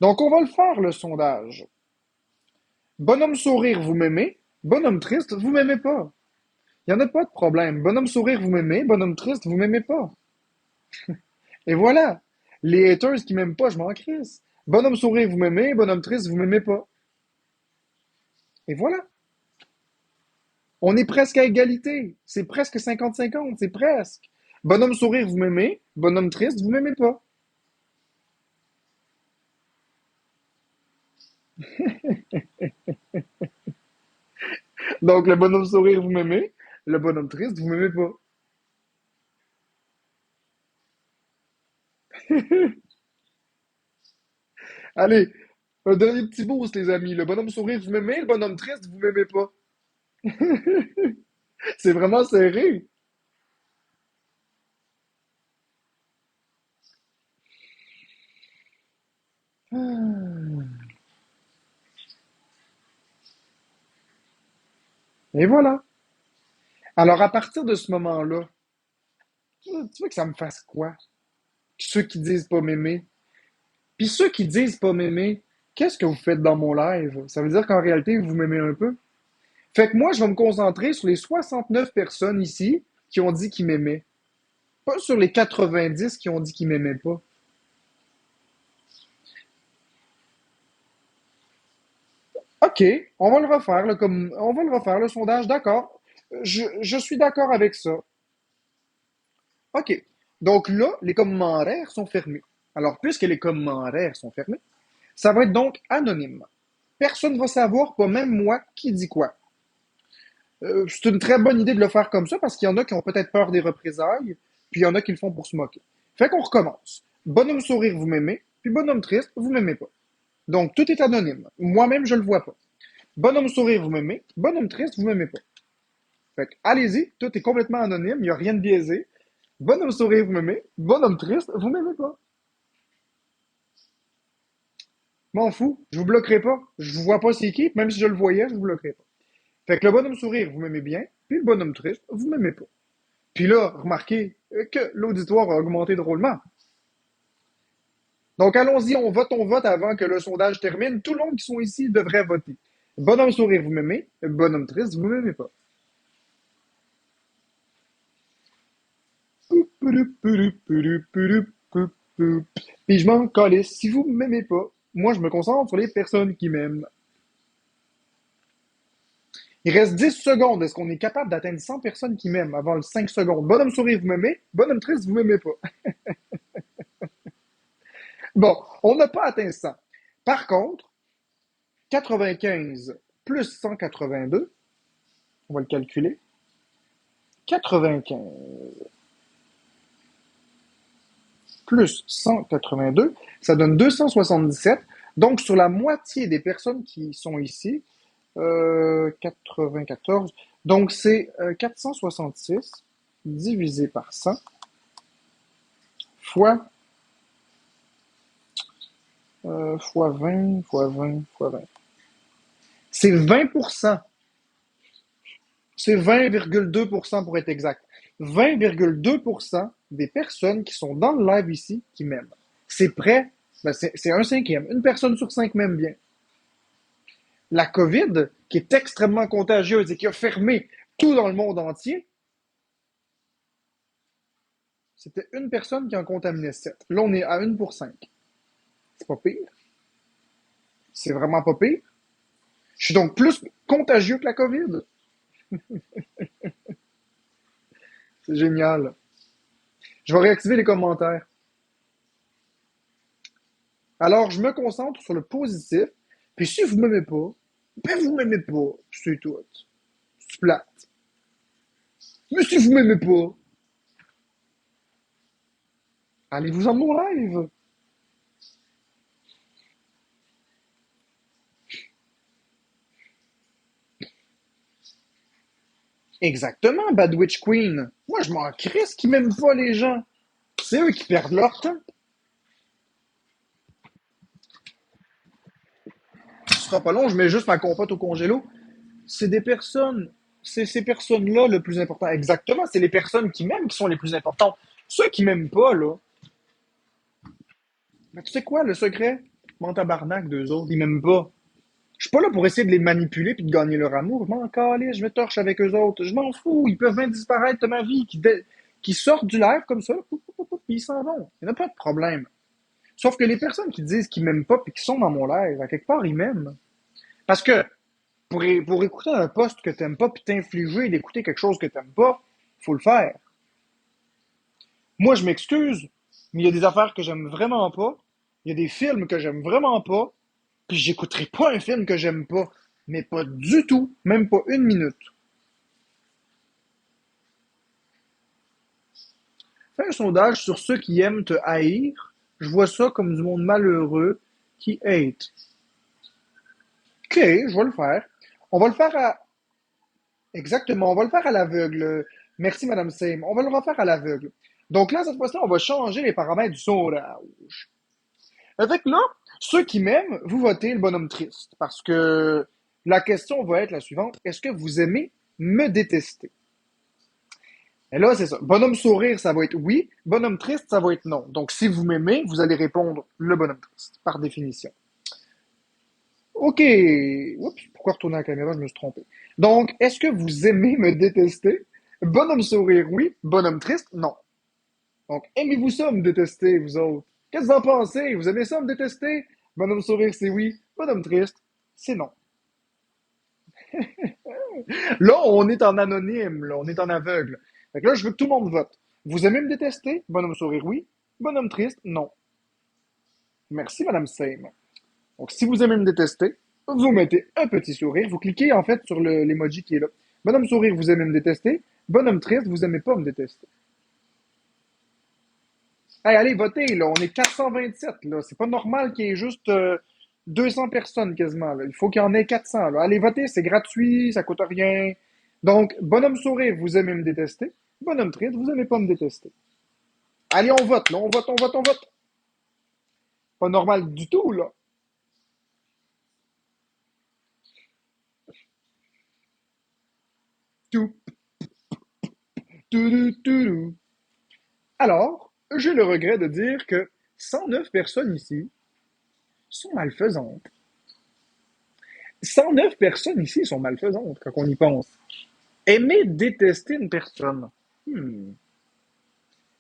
Donc, on va le faire, le sondage. Bonhomme sourire, vous m'aimez. Bonhomme triste, vous m'aimez pas. Il n'y en a pas de problème. Bonhomme sourire, vous m'aimez. Bonhomme triste, vous m'aimez pas. Et voilà. Les haters qui m'aiment pas, je m'en crisse. Bonhomme sourire, vous m'aimez. Bonhomme triste, vous m'aimez pas. Et voilà. On est presque à égalité. C'est presque 50-50. C'est presque. Bonhomme sourire, vous m'aimez. Bonhomme triste, vous m'aimez pas. Donc, le bonhomme sourire, vous m'aimez. Le bonhomme triste, vous m'aimez pas. Allez, un dernier petit boost, les amis. Le bonhomme sourire, vous m'aimez. Le bonhomme triste, vous m'aimez pas. C'est vraiment serré. Et voilà. Alors, à partir de ce moment-là, tu veux que ça me fasse quoi? Ceux qui disent pas m'aimer. Puis ceux qui disent pas m'aimer, qu'est-ce que vous faites dans mon live? Ça veut dire qu'en réalité, vous m'aimez un peu? Fait que moi, je vais me concentrer sur les 69 personnes ici qui ont dit qu'ils m'aimaient. Pas sur les 90 qui ont dit qu'ils m'aimaient pas. OK, on va le refaire, là, comme, on va le refaire, le sondage, d'accord. Je suis d'accord avec ça. OK. Donc là, les commentaires sont fermés. Alors, puisque les commentaires sont fermés, ça va être donc anonyme. Personne ne va savoir, pas même moi, qui dit quoi. C'est une très bonne idée de le faire comme ça parce qu'il y en a qui ont peut-être peur des représailles, puis il y en a qui le font pour se moquer. Fait qu'on recommence. Bonhomme sourire, vous m'aimez, puis bonhomme triste, vous m'aimez pas. Donc tout est anonyme. Moi-même, je le vois pas. Bonhomme sourire, vous m'aimez, bonhomme triste, vous m'aimez pas. Fait que allez-y, tout est complètement anonyme, il n'y a rien de biaisé. Bonhomme sourire, vous m'aimez, bonhomme triste, vous m'aimez pas. M'en fous, je vous bloquerai pas. Je vous vois pas c'est qui, même si je le voyais, je vous bloquerai pas. Fait que le bonhomme sourire, vous m'aimez bien, puis le bonhomme triste, vous m'aimez pas. Puis là, remarquez que l'auditoire a augmenté drôlement. Donc allons-y, on vote avant que le sondage termine. Tout le monde qui sont ici devrait voter. Bonhomme sourire, vous m'aimez. Bonhomme triste, vous m'aimez pas. Puis je m'en calisse. Si vous m'aimez pas, moi je me concentre sur les personnes qui m'aiment. Il reste 10 secondes. Est-ce qu'on est capable d'atteindre 100 personnes qui m'aiment avant le 5 secondes? Bonhomme sourire, vous m'aimez. Bonhomme triste, vous m'aimez pas. Bon, on n'a pas atteint 100. Par contre, 95 plus 182, on va le calculer. 95 plus 182, ça donne 277. Donc, sur la moitié des personnes qui sont ici, 94, donc c'est 466 divisé par 100 fois, fois 20, fois 20, fois 20. C'est 20%. C'est 20,2% pour être exact. 20,2% des personnes qui sont dans le live ici qui m'aiment. C'est près, ben c'est un cinquième. Une personne sur cinq m'aime bien. La COVID, qui est extrêmement contagieuse et qui a fermé tout dans le monde entier, c'était une personne qui en contaminait 7. Là, on est à 1 pour 5. C'est pas pire. C'est vraiment pas pire. Je suis donc plus contagieux que la COVID. C'est génial. Je vais réactiver les commentaires. Alors, je me concentre sur le positif. Puis si vous m'aimez pas, ben vous m'aimez pas. C'est tout. C'est plate. Mais si vous m'aimez pas, allez-vous en mon live. Exactement, Bad Witch Queen. Moi, je m'en crisse qui m'aiment pas les gens. C'est eux qui perdent leur temps. Ce sera pas long, je mets juste ma compote au congélo. C'est des personnes, c'est ces personnes-là le plus important. Exactement, c'est les personnes qui m'aiment qui sont les plus importantes. Ceux qui m'aiment pas, là, ben, tu sais quoi, le secret? Mon tabarnak d'eux autres, ils m'aiment pas. Je suis pas là pour essayer de les manipuler puis de gagner leur amour. Je m'en calais, je me torche avec eux autres. Je m'en fous, ils peuvent bien disparaître de ma vie, qui sortent du live comme ça, puis ils s'en vont. Il n'y a pas de problème. Sauf que les personnes qui disent qu'ils m'aiment pas puis qui sont dans mon live, à quelque part, ils m'aiment. Parce que pour écouter un post que t'aimes pas puis t'infliger d'écouter quelque chose que t'aimes pas, faut le faire. Moi, je m'excuse, mais il y a des affaires que j'aime vraiment pas. Il y a des films que j'aime vraiment pas. Puis j'écouterai pas un film que j'aime pas. Mais pas du tout. Même pas une minute. Fais un sondage sur ceux qui aiment te haïr. Je vois ça comme du monde malheureux qui hate. Ok, je vais le faire. On va le faire à... Exactement, on va le faire à l'aveugle. Merci, Madame Same. On va le refaire à l'aveugle. Donc là, cette fois-ci, on va changer les paramètres du sondage. Avec là, ceux qui m'aiment, vous votez le bonhomme triste. Parce que la question va être la suivante. Est-ce que vous aimez me détester? Et là, c'est ça. Bonhomme sourire, ça va être oui. Bonhomme triste, ça va être non. Donc, si vous m'aimez, vous allez répondre le bonhomme triste, par définition. OK. Oups, pourquoi retourner à la caméra? Je me suis trompé. Donc, est-ce que vous aimez me détester? Bonhomme sourire, oui. Bonhomme triste, non. Donc, aimez-vous ça, me détester, vous autres? Qu'est-ce que vous en pensez? Vous aimez ça, me détester? Bonhomme sourire, c'est oui. Bonhomme triste, c'est non. Là, on est en anonyme, là, on est en aveugle. Fait que là, je veux que tout le monde vote. Vous aimez me détester? Bonhomme sourire, oui. Bonhomme triste, non. Merci, Madame Same. Donc, si vous aimez me détester, vous mettez un petit sourire. Vous cliquez, en fait, sur l'emoji qui est là. Bonhomme sourire, vous aimez me détester. Bonhomme triste, vous aimez pas me détester. Hey, allez, votez, là. On est 427, là. C'est pas normal qu'il y ait juste 200 personnes quasiment, là. Il faut qu'il y en ait 400, là. Allez, votez, c'est gratuit, ça coûte rien. Donc, bonhomme sourire, vous aimez me détester. Bonhomme triste, vous aimez pas me détester. Allez, on vote, là. On vote, on vote, on vote. Pas normal du tout, là. Tout, tout, tout, tout. Alors, j'ai le regret de dire que 109 personnes ici sont malfaisantes. 109 personnes ici sont malfaisantes quand on y pense. Aimer détester une personne. Hmm.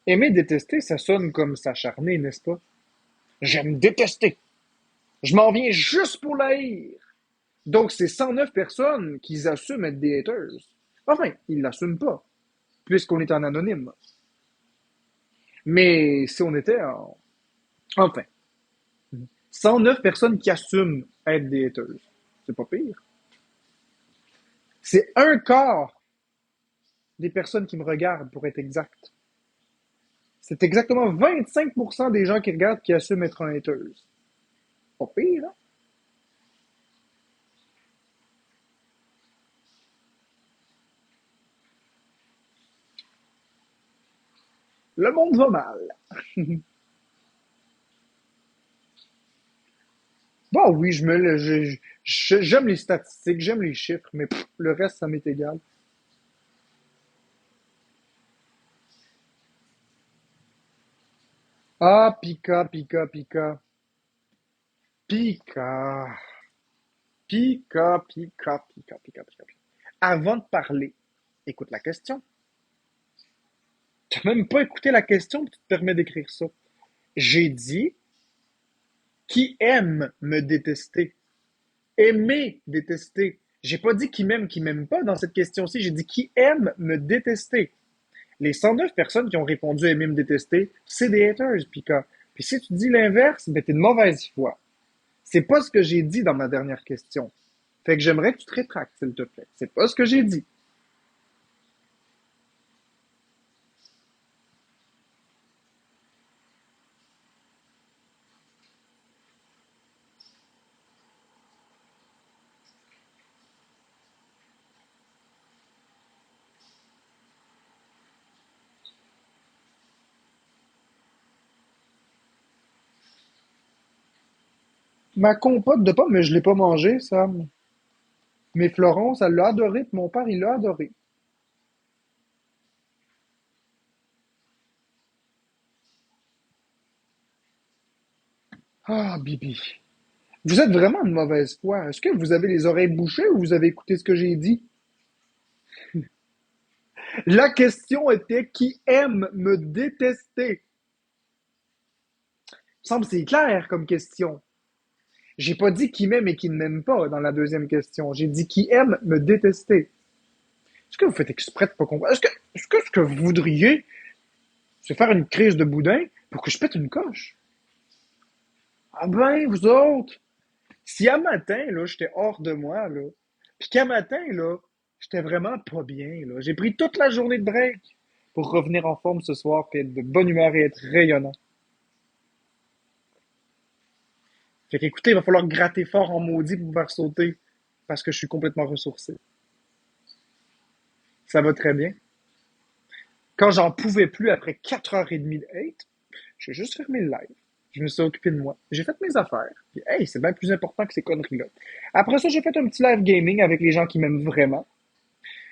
Aimer détester, ça sonne comme s'acharner, n'est-ce pas? J'aime détester. Je m'en viens juste pour l'haïr. Donc, c'est 109 personnes qui assument être des haters. Enfin, ils l'assument pas, puisqu'on est en anonyme. Mais si on était en... Enfin, 109 personnes qui assument être des haters. C'est pas pire. C'est un quart des personnes qui me regardent, pour être exact. C'est exactement 25% des gens qui regardent qui assument être un hater. Pas pire, hein? Le monde va mal. Bah oui, j'aime les statistiques, j'aime les chiffres, mais le reste, ça m'est égal. Ah, Pika, Pika, Pika. Pika. Pika, Pika, Pika, Pika, Pika. Avant de parler, écoute la question. Tu n'as même pas écouté la question qui te permet d'écrire ça. J'ai dit qui aime me détester. aimer détester. J'ai pas dit qui m'aime pas dans cette question-ci, j'ai dit qui aime me détester. Les 109 personnes qui ont répondu aimer me détester, c'est des haters, Pika. Puis si tu dis l'inverse, ben t'es de mauvaise foi. C'est pas ce que j'ai dit dans ma dernière question. Fait que j'aimerais que tu te rétractes, s'il te plaît. C'est pas ce que j'ai dit. Ma compote de pommes, mais je l'ai pas mangée, Sam. Mais Florence, elle l'a adoré, puis mon père, il l'a adoré. Ah, Bibi. Vous êtes vraiment de mauvaise foi. Est-ce que vous avez les oreilles bouchées ou vous avez écouté ce que j'ai dit? La question était qui aime me détester? Il me semble que c'est clair comme question. J'ai pas dit qui m'aime et qui ne m'aime pas dans la deuxième question. J'ai dit qui aime me détester. Est-ce que vous faites exprès de pas comprendre? Est-ce que vous voudriez, c'est faire une crise de boudin pour que je pète une coche? Ah ben, vous autres, si à matin, là, j'étais hors de moi, là, puis qu'à matin, là, j'étais vraiment pas bien, là, j'ai pris toute la journée de break pour revenir en forme ce soir, puis être de bonne humeur et être rayonnant. Fait qu'écoutez, il va falloir gratter fort en maudit pour me faire sauter, parce que je suis complètement ressourcé. Ça va très bien. Quand j'en pouvais plus après 4h30 de hate, j'ai juste fermé le live. Je me suis occupé de moi. J'ai fait mes affaires. Puis, hey, c'est bien plus important que ces conneries-là. Après ça, j'ai fait un petit live gaming avec les gens qui m'aiment vraiment.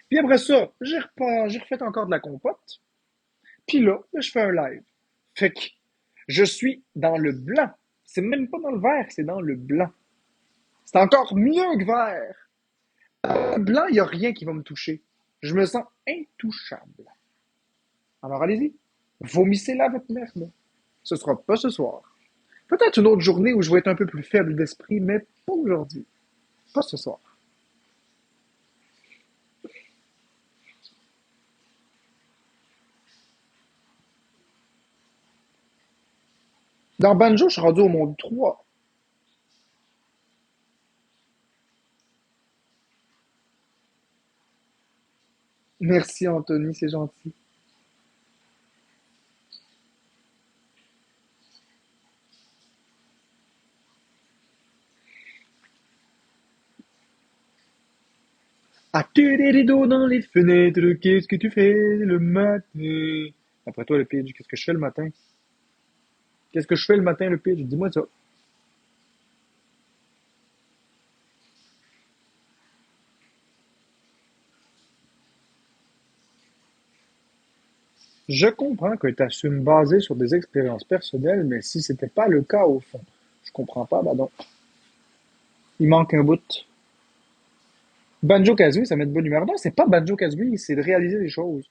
Puis après ça, j'ai refait encore de la compote. Puis là, je fais un live. Fait que je suis dans le blanc. C'est même pas dans le vert, c'est dans le blanc. C'est encore mieux que vert. Dans le blanc, il n'y a rien qui va me toucher. Je me sens intouchable. Alors allez-y, vomissez-la votre merde. Ce sera pas ce soir. Peut-être une autre journée où je vais être un peu plus faible d'esprit, mais pas aujourd'hui. Pas ce soir. Dans Banjo, je suis rendu au monde 3. Merci Anthony, c'est gentil. À tirer les rideaux dans les fenêtres, qu'est-ce que tu fais le matin? Après toi, le pitch, qu'est-ce que je fais le matin? Qu'est-ce que je fais le matin, le pitch? Dis-moi ça. Je comprends que tu assumes basé sur des expériences personnelles, mais si c'était pas le cas au fond, je comprends pas, bah donc. Il manque un bout. Banjo-Kazooie, ça met de bonne humeur. Non, c'est pas Banjo-Kazooie, c'est de réaliser les choses.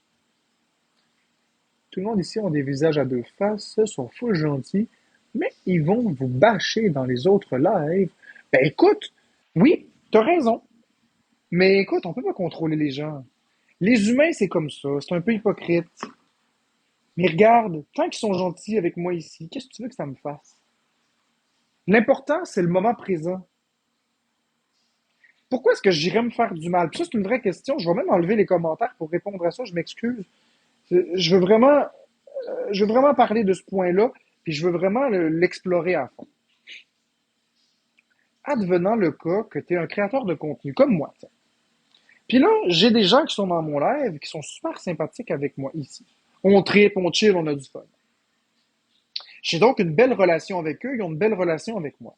Tout le monde ici ont des visages à deux faces, sont full gentils, mais ils vont vous bâcher dans les autres lives. Ben écoute, oui, t'as raison. Mais écoute, on peut pas contrôler les gens. Les humains, c'est comme ça, c'est un peu hypocrite. Mais regarde, tant qu'ils sont gentils avec moi ici, qu'est-ce que tu veux que ça me fasse? L'important, c'est le moment présent. Pourquoi est-ce que j'irais me faire du mal? Puis ça, c'est une vraie question. Je vais même enlever les commentaires pour répondre à ça. Je m'excuse. Je veux vraiment, je veux vraiment parler de ce point-là, puis je veux vraiment l'explorer à fond. Advenant le cas que tu es un créateur de contenu comme moi, t'sais. Puis là, j'ai des gens qui sont dans mon live qui sont super sympathiques avec moi ici. On tripe, on chill, on a du fun. J'ai donc une belle relation avec eux, ils ont une belle relation avec moi.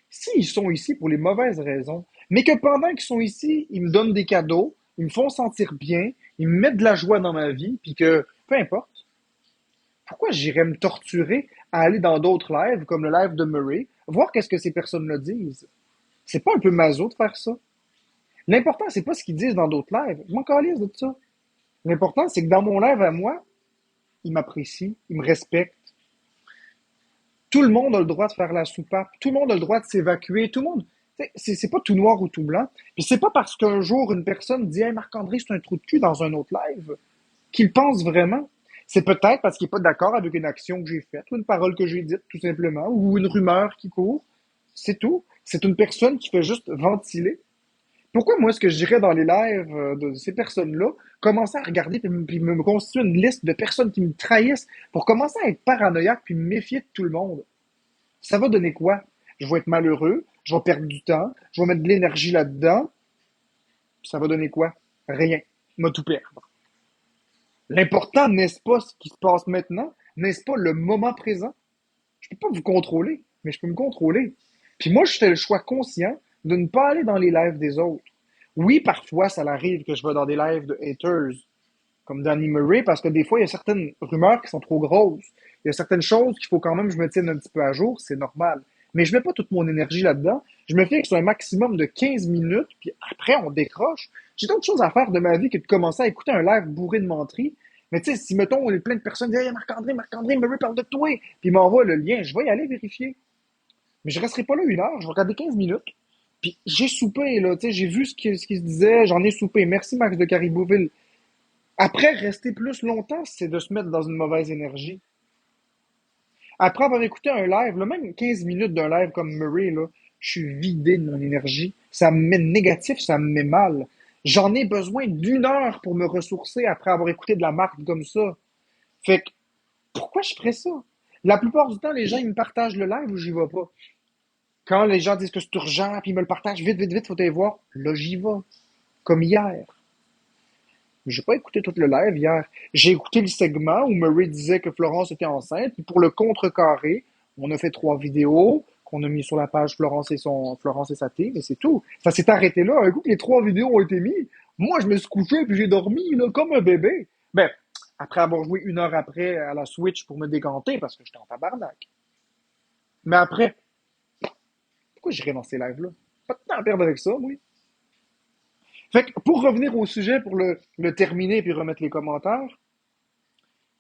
S'ils sont ici pour les mauvaises raisons, mais que pendant qu'ils sont ici, ils me donnent des cadeaux, ils me font sentir bien, ils me mettent de la joie dans ma vie, puis que, peu importe, pourquoi j'irais me torturer à aller dans d'autres lives, comme le live de Murray, voir qu'est-ce que ces personnes-là disent? C'est pas un peu maso de faire ça? L'important, c'est pas ce qu'ils disent dans d'autres lives. Je m'en calisse de tout ça. L'important, c'est que dans mon live à moi, ils m'apprécient, ils me respectent. Tout le monde a le droit de faire la soupape. Tout le monde a le droit de s'évacuer. Tout le monde. Tu sais, c'est pas tout noir ou tout blanc. Puis c'est pas parce qu'un jour une personne dit Hey, Marc-André, c'est un trou de cul dans un autre live qu'il pense vraiment. C'est peut-être parce qu'il est pas d'accord avec une action que j'ai faite, ou une parole que j'ai dite, tout simplement, ou une rumeur qui court. C'est tout. C'est une personne qui fait juste ventiler. Pourquoi moi, est-ce que je dirais dans les lives de ces personnes-là, commencer à regarder puis me constituer une liste de personnes qui me trahissent pour commencer à être paranoïaque puis me méfier de tout le monde? Ça va donner quoi? Je vais être malheureux, je vais perdre du temps, je vais mettre de l'énergie là-dedans, puis ça va donner quoi? Rien. M'a tout perdre. L'important, n'est-ce pas ce qui se passe maintenant? N'est-ce pas le moment présent? Je peux pas vous contrôler, mais je peux me contrôler. Puis moi, je fais le choix conscient de ne pas aller dans les lives des autres. Oui, parfois, ça arrive que je vais dans des lives de haters, comme Danny Murray, parce que des fois, il y a certaines rumeurs qui sont trop grosses. Il y a certaines choses qu'il faut quand même que je me tienne un petit peu à jour, c'est normal. Mais je mets pas toute mon énergie là-dedans. Je me fixe un maximum de 15 minutes, puis après, on décroche. J'ai d'autres choses à faire de ma vie que de commencer à écouter un live bourré de menteries. Mais tu sais, si, mettons, il y a plein de personnes disent Hey, Marc-André, Murray parle de toi, puis il m'envoie le lien, je vais y aller vérifier. Mais je resterai pas là 1 heure, je vais regarder 15 minutes. Puis j'ai soupé, là, tu sais, j'ai vu ce qui se disait, j'en ai soupé. Merci, Max de Caribouville. Après, rester plus longtemps, c'est de se mettre dans une mauvaise énergie. Après avoir écouté un live, là, même 15 minutes d'un live comme Murray, là, je suis vidé de mon énergie. Ça me met négatif, ça me met mal. J'en ai besoin d'1 heure pour me ressourcer après avoir écouté de la marque comme ça. Fait que, pourquoi je ferais ça? La plupart du temps, les gens, ils me partagent le live ou j'y vais pas. Quand les gens disent que c'est urgent, puis ils me le partagent vite, vite, vite, faut aller voir, là, j'y vais. Comme hier. J'ai pas écouté tout le live hier. J'ai écouté le segment où Murray disait que Florence était enceinte. Puis pour le contrecarrer, on a fait 3 vidéos qu'on a mis sur la page Florence et sa team, et c'est tout. Ça s'est arrêté là. Un coup que les 3 vidéos ont été mises, moi je me suis couché puis j'ai dormi là, comme un bébé. Ben, après avoir joué 1 heure après à la Switch pour me décanter parce que j'étais en tabarnak. Mais après, pourquoi j'irais dans ces lives-là? Pas de temps à perdre avec ça, oui. Fait que pour revenir au sujet, pour le terminer puis remettre les commentaires,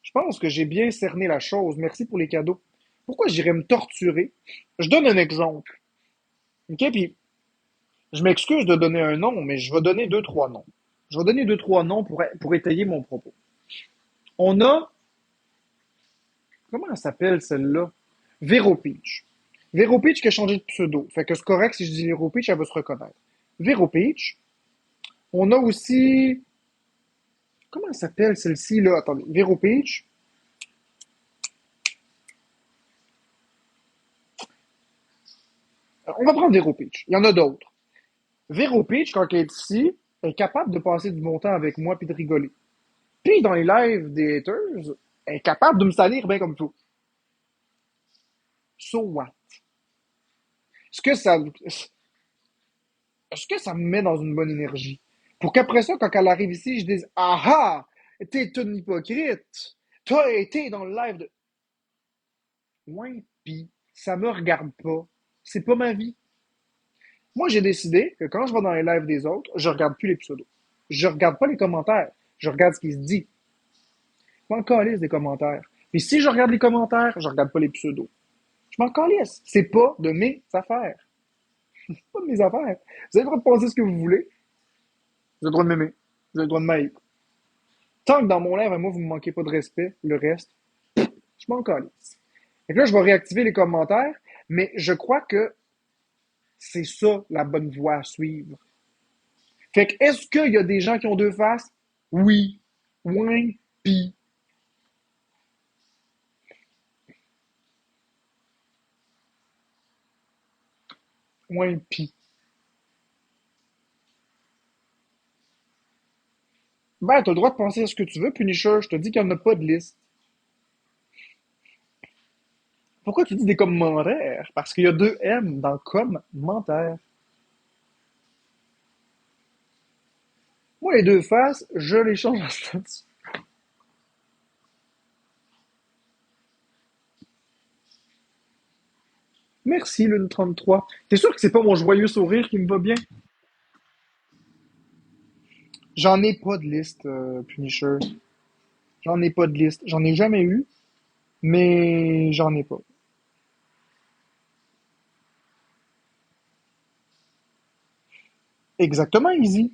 je pense que j'ai bien cerné la chose. Merci pour les cadeaux. Pourquoi j'irais me torturer? Je donne un exemple. OK? Puis, je m'excuse de donner un nom, mais je vais donner 2, 3 noms. Je vais donner 2, 3 noms pour étayer mon propos. On a, comment elle s'appelle celle-là? Vero Peach. Vero Peach qui a changé de pseudo. Fait que c'est correct si je dis Vero Peach, elle va se reconnaître. Vero Peach. On a aussi, comment elle s'appelle celle-ci, là? Attendez. Vero Peach. On va prendre Vero Peach. Il y en a d'autres. Vero Peach, quand elle est ici, est capable de passer du bon temps avec moi puis de rigoler. Puis dans les lives des haters, elle est capable de me salir bien comme tout. So what? Est-ce que ça, est-ce que ça me met dans une bonne énergie? Pour qu'après ça, quand elle arrive ici, je dise, ah ah, t'es une hypocrite. T'as été dans le live de... Ouais, pis ça me regarde pas. C'est pas ma vie. Moi, j'ai décidé que quand je vais dans les lives des autres, je regarde plus les pseudos. Je regarde pas les commentaires. Je regarde ce qui se dit. Je m'en calisse des commentaires. Puis si je regarde les commentaires, je regarde pas les pseudos. Je m'en calisse. C'est pas de mes affaires. C'est pas de mes affaires. Vous avez le droit de penser ce que vous voulez. Vous avez le droit de m'aimer. Vous avez le droit de m'haïr. Tant que dans mon live, à moi, vous me manquez pas de respect, le reste, je m'en calisse. Et là, je vais réactiver les commentaires, mais je crois que c'est ça la bonne voie à suivre. Fait que, est-ce qu'il y a des gens qui ont 2 faces? Oui. Oui. Pis. Oui. Pis. Ben, t'as le droit de penser à ce que tu veux, Punisher. Je te dis qu'il n'y en a pas de liste. Pourquoi tu dis des commentaires? Parce qu'il y a 2 M dans commentaire. Moi, les 2 faces, je les change en statut. Merci, Lune 33. T'es sûr que c'est pas mon joyeux sourire qui me va bien? J'en ai pas de liste, Punisher. J'en ai pas de liste. J'en ai jamais eu, mais j'en ai pas. Exactement, Easy.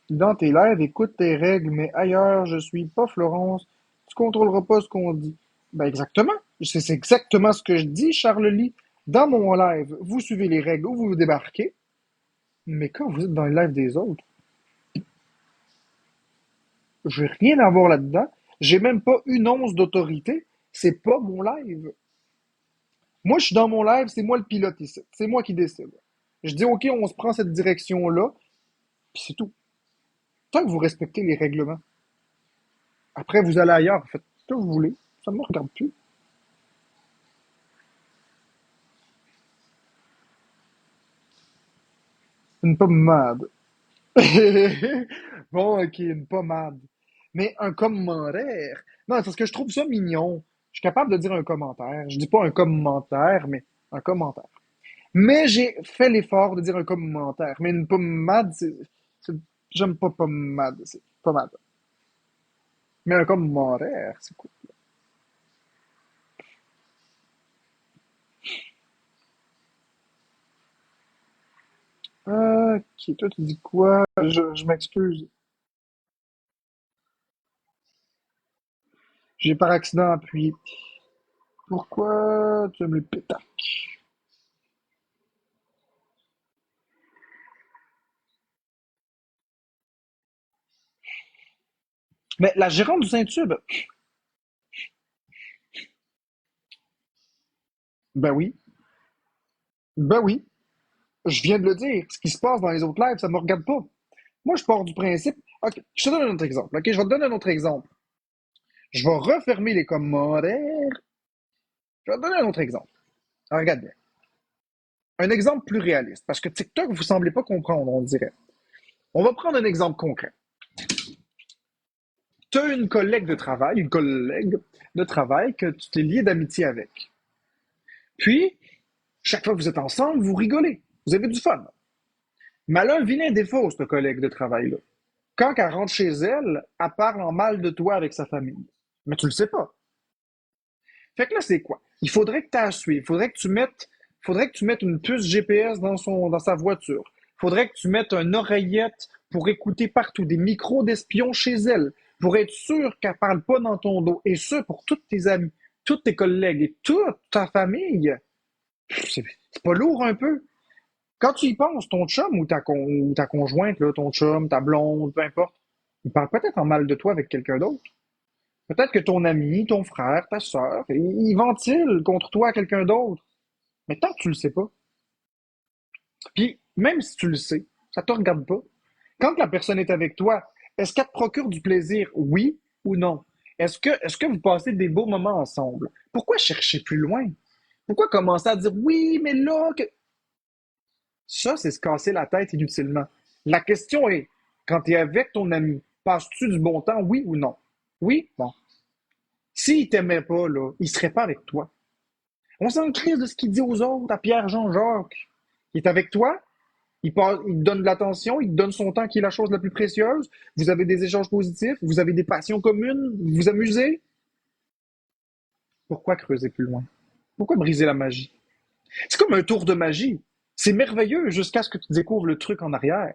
Dans tes lives, écoute tes règles, mais ailleurs, je suis pas Florence. Tu contrôleras pas ce qu'on dit. Ben exactement. C'est exactement ce que je dis, Charles Lee. Dans mon live, vous suivez les règles ou vous débarquez. Mais quand vous êtes dans les lives des autres, je n'ai rien à voir là-dedans. J'ai même pas une once d'autorité. C'est pas mon live. Moi, je suis dans mon live, c'est moi le pilote ici. C'est moi qui décide. Je dis, OK, on se prend cette direction-là, puis c'est tout. Tant que vous respectez les règlements. Après, vous allez ailleurs, faites ce que vous voulez. Ça ne me regarde plus. Une pommade. Bon, OK, une pommade. Mais un commentaire. Non, c'est parce que je trouve ça mignon. Je suis capable de dire un commentaire. Je dis pas un commentaire, mais un commentaire. Mais j'ai fait l'effort de dire un commentaire. Mais une pommade, c'est- j'aime pas pommade, c'est pommade. Mais un commentaire, c'est cool. Ok, toi tu dis quoi? Je m'excuse. J'ai par accident appuyé. Pourquoi tu me le pétas? Mais la gérante du Saint-Tube, ben oui, ben oui, je viens de le dire. Ce qui se passe dans les autres lives, ça me regarde pas. Moi, je pars du principe. Ok, je te donne un autre exemple. Ok, je vais te donner un autre exemple. Je vais refermer les commentaires. Je vais te donner un autre exemple. Alors, regarde bien. Un exemple plus réaliste, parce que TikTok, vous semblez pas comprendre, on dirait. On va prendre un exemple concret. Tu as une collègue de travail que tu t'es lié d'amitié avec. Puis, chaque fois que vous êtes ensemble, vous rigolez. Vous avez du fun. Mais elle a un vilain défaut, cette collègue de travail-là. Quand elle rentre chez elle, elle parle en mal de toi avec sa famille. Mais tu le sais pas. Fait que là, c'est quoi? Il faudrait que tu à suivre. Faudrait que tu mettes une puce GPS dans sa voiture. Faudrait que tu mettes une oreillette pour écouter partout, des micros d'espion chez elle, pour être sûr qu'elle parle pas dans ton dos. Et ça, pour tous tes amis, tous tes collègues et toute ta famille. C'est pas lourd un peu? Quand tu y penses, ton chum ou ta conjointe, là, ton chum, ta blonde, peu importe, il parle peut-être en mal de toi avec quelqu'un d'autre. Peut-être que ton ami, ton frère, ta soeur, il ventile contre toi à quelqu'un d'autre. Mais tant que tu le sais pas, puis même si tu le sais, ça te regarde pas. Quand la personne est avec toi, est-ce qu'elle te procure du plaisir, oui ou non? Est-ce que vous passez des beaux moments ensemble? Pourquoi chercher plus loin? Pourquoi commencer à dire oui, mais là, ça, c'est se casser la tête inutilement. La question est, quand tu es avec ton ami, passes-tu du bon temps, oui ou non? Oui? Bon. S'il t'aimait pas, là, il serait pas avec toi. On s'en crise de ce qu'il dit aux autres, à Pierre-Jean-Jacques. Il est avec toi, il te donne de l'attention, il te donne son temps qui est la chose la plus précieuse. Vous avez des échanges positifs, vous avez des passions communes, vous vous amusez. Pourquoi creuser plus loin? Pourquoi briser la magie? C'est comme un tour de magie. C'est merveilleux jusqu'à ce que tu découvres le truc en arrière.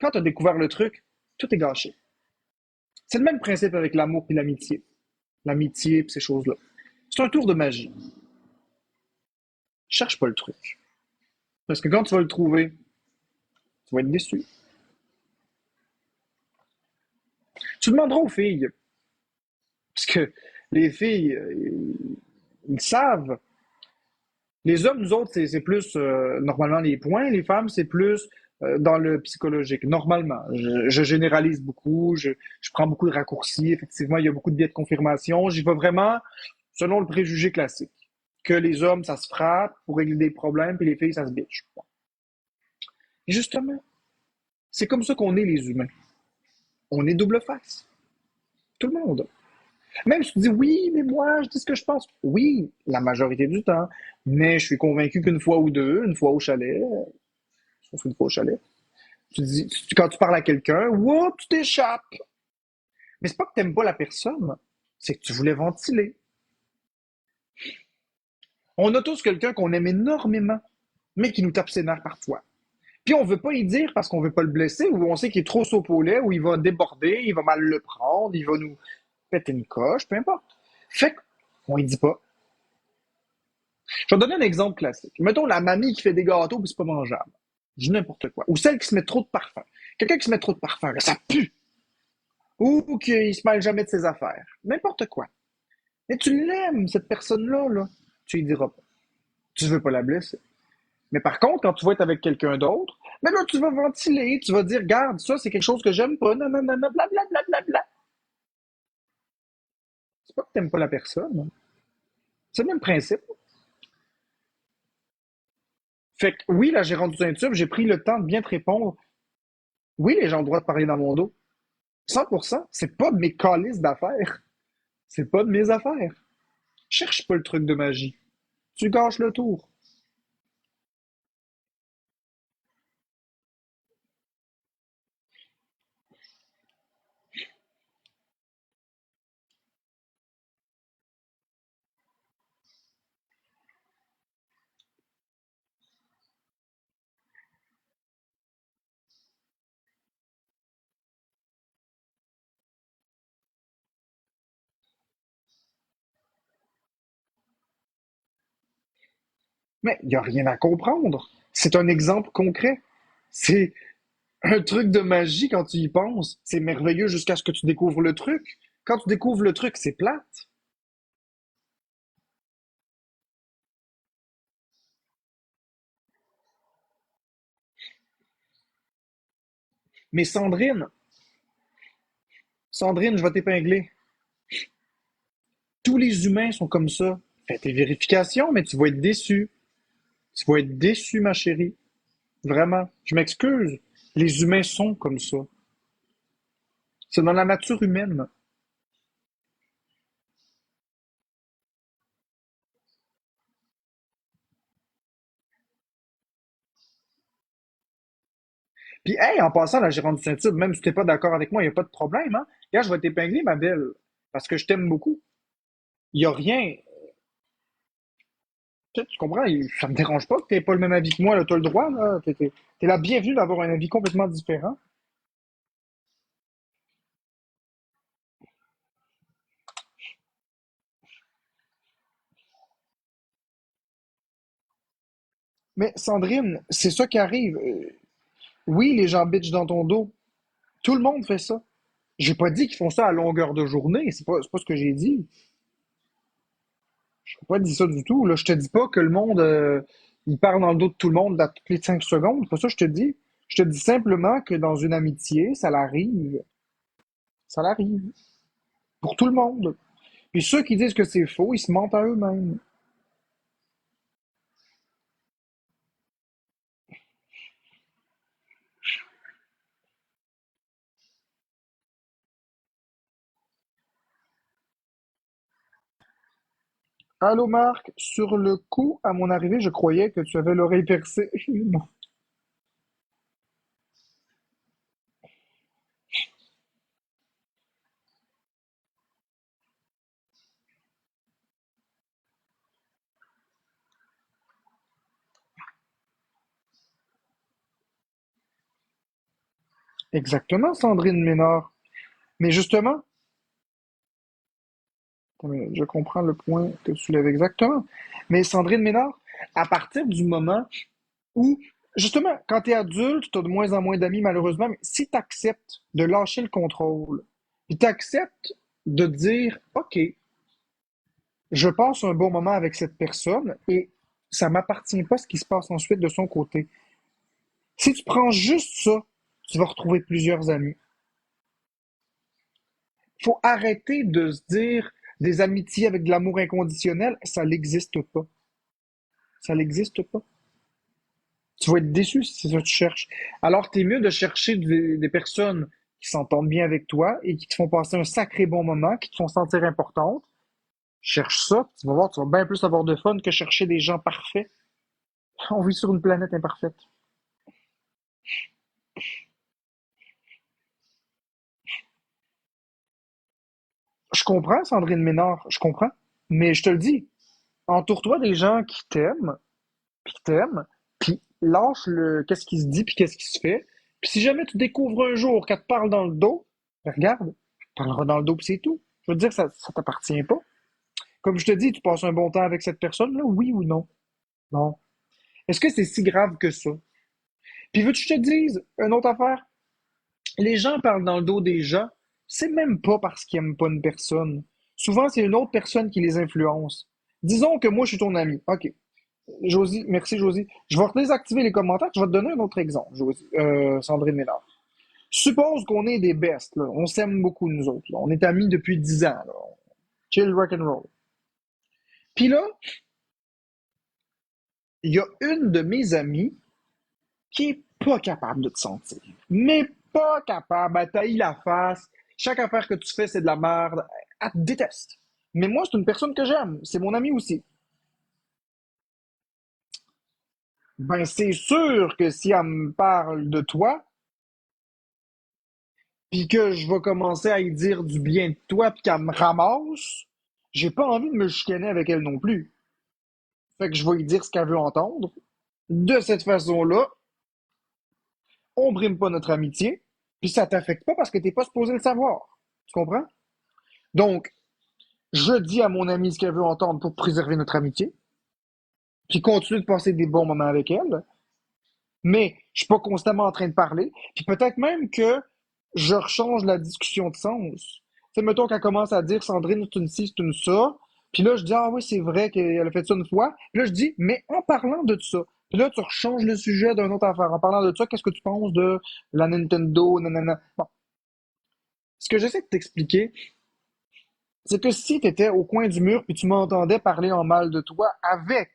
Quand tu as découvert le truc, tout est gâché. C'est le même principe avec l'amour et l'amitié. L'amitié et ces choses-là. C'est un tour de magie. Cherche pas le truc. Parce que quand tu vas le trouver, tu vas être déçu. Tu demanderas aux filles. Parce que les filles, ils savent. Les hommes, nous autres, c'est plus normalement les points. Les femmes, c'est plus dans le psychologique. Normalement. Je généralise beaucoup. Je prends beaucoup de raccourcis. Effectivement, il y a beaucoup de biais de confirmation. J'y vais vraiment selon le préjugé classique. Que les hommes, ça se frappe pour régler des problèmes, puis les filles, ça se bitch. Et justement, c'est comme ça qu'on est les humains. On est double face. Tout le monde. Même si tu dis oui, mais moi, je dis ce que je pense. Oui, la majorité du temps. Mais je suis convaincu qu'une fois ou deux, une fois au chalet, sauf une fois au chalet, quand tu parles à quelqu'un, whoop, tu t'échappes. Mais c'est pas que t'aimes pas la personne, c'est que tu voulais ventiler. On a tous quelqu'un qu'on aime énormément, mais qui nous tape ses nerfs parfois. Puis on veut pas y dire parce qu'on veut pas le blesser, ou on sait qu'il est trop soupe au lait, ou il va déborder, il va mal le prendre, il va nous péter une coche, peu importe. Fait qu'on y dit pas. Je vais te donner un exemple classique. Mettons la mamie qui fait des gâteaux puis c'est pas mangeable. Je dis n'importe quoi. Ou celle qui se met trop de parfum. Quelqu'un qui se met trop de parfum, là, ça pue. Ou qui se mêle jamais de ses affaires. N'importe quoi. Mais tu l'aimes, cette personne-là, là. Tu lui diras pas. Tu veux pas la blesser. Mais par contre, quand tu vas être avec quelqu'un d'autre, mais là, tu vas ventiler, tu vas dire, regarde, ça, c'est quelque chose que j'aime pas, non, non, non, non, blablabla. Bla, bla, bla. C'est pas que t'aimes pas la personne, hein. C'est le même principe. Fait que oui, là, j'ai rendu un tube, j'ai pris le temps de bien te répondre. Oui, les gens ont le droit de parler dans mon dos. 100%, c'est pas de mes calices d'affaires. C'est pas de mes affaires. Cherche pas le truc de magie. Tu gâches le tour. Mais il y a rien à comprendre. C'est un exemple concret. C'est un truc de magie quand tu y penses. C'est merveilleux jusqu'à ce que tu découvres le truc. Quand tu découvres le truc, c'est plate. Mais Sandrine, je vais t'épingler. Tous les humains sont comme ça. Fais tes vérifications, mais tu vas être déçu. Tu vas être déçu, ma chérie. Vraiment. Je m'excuse. Les humains sont comme ça. C'est dans la nature humaine. Puis, hey, en passant, la gérante du Saint-Tube, même si tu n'es pas d'accord avec moi, il n'y a pas de problème, hein. Regarde, je vais t'épingler, ma belle. Parce que je t'aime beaucoup. Il n'y a rien. Tu comprends? Ça me dérange pas que tu n'aies pas le même avis que moi, là. Tu as le droit, là. T'es la bienvenue d'avoir un avis complètement différent. Mais Sandrine, c'est ça qui arrive. Oui, les gens bitchent dans ton dos. Tout le monde fait ça. J'ai pas dit qu'ils font ça à longueur de journée. C'est pas ce que j'ai dit. Je n'ai pas dit ça du tout. Là, je te dis pas que le monde, il parle dans le dos de tout le monde à toutes les 5 secondes. C'est pas ça que je te dis. Je te dis simplement que dans une amitié, ça l'arrive. Ça l'arrive. Pour tout le monde. Puis ceux qui disent que c'est faux, ils se mentent à eux-mêmes. Allô Marc, sur le coup, à mon arrivée, je croyais que tu avais l'oreille percée. Non. Exactement, Sandrine Ménard. Mais justement, je comprends le point que tu soulèves exactement. Mais Sandrine Ménard, à partir du moment où, justement, quand tu es adulte, tu as de moins en moins d'amis, malheureusement, mais si tu acceptes de lâcher le contrôle, puis tu acceptes de dire, OK, je passe un bon moment avec cette personne et ça m'appartient pas ce qui se passe ensuite de son côté. Si tu prends juste ça, tu vas retrouver plusieurs amis. Il faut arrêter de se dire des amitiés avec de l'amour inconditionnel, ça n'existe pas. Ça n'existe pas. Tu vas être déçu si c'est ça que tu cherches. Alors, t'es mieux de chercher des personnes qui s'entendent bien avec toi et qui te font passer un sacré bon moment, qui te font sentir importante. Cherche ça, tu vas voir, tu vas bien plus avoir de fun que chercher des gens parfaits. On vit sur une planète imparfaite. Je comprends, Sandrine Ménard, je comprends. Mais je te le dis, entoure-toi des gens qui t'aiment, puis lâche le qu'est-ce qui se dit puis qu'est-ce qui se fait. Puis si jamais tu découvres un jour qu'elle te parle dans le dos, ben regarde, elle te parlera dans le dos puis c'est tout. Je veux dire, ça t'appartient pas. Comme je te dis, tu passes un bon temps avec cette personne-là, oui ou non? Non. Est-ce que c'est si grave que ça? Puis veux-tu que je te dise une autre affaire? Les gens parlent dans le dos des gens, c'est même pas parce qu'ils aiment pas une personne. Souvent, c'est une autre personne qui les influence. Disons que moi, je suis ton ami. OK. Josie, merci Josie. Je vais désactiver les commentaires. Je vais te donner un autre exemple, Josie. Sandrine Ménard. Suppose qu'on est des bestes, là. On s'aime beaucoup, nous autres, là. On est amis depuis 10 ans, là. Chill, rock and roll. Puis là, il y a une de mes amies qui est pas capable de te sentir. Mais pas capable. Elle taillit la face. Chaque affaire que tu fais, c'est de la merde. Elle te déteste. Mais moi, c'est une personne que j'aime. C'est mon ami aussi. Ben, c'est sûr que si elle me parle de toi, puis que je vais commencer à y dire du bien de toi, puis qu'elle me ramasse, j'ai pas envie de me chicaner avec elle non plus. Fait que je vais lui dire ce qu'elle veut entendre. De cette façon-là, on brime pas notre amitié, puis ça t'affecte pas parce que t'es pas supposé le savoir. Tu comprends? Donc, je dis à mon amie ce qu'elle veut entendre pour préserver notre amitié, puis continuer de passer des bons moments avec elle, mais je suis pas constamment en train de parler, puis peut-être même que je rechange la discussion de sens. Tu sais, mettons qu'elle commence à dire Sandrine, c'est une ci, c'est une ça, puis là je dis ah oui, c'est vrai qu'elle a fait ça une fois, puis là je dis mais en parlant de ça, puis là tu rechanges le sujet d'une autre affaire, en parlant de ça, qu'est-ce que tu penses de la Nintendo, nanana. Bon, ce que j'essaie de t'expliquer, c'est que si tu étais au coin du mur puis tu m'entendais parler en mal de toi avec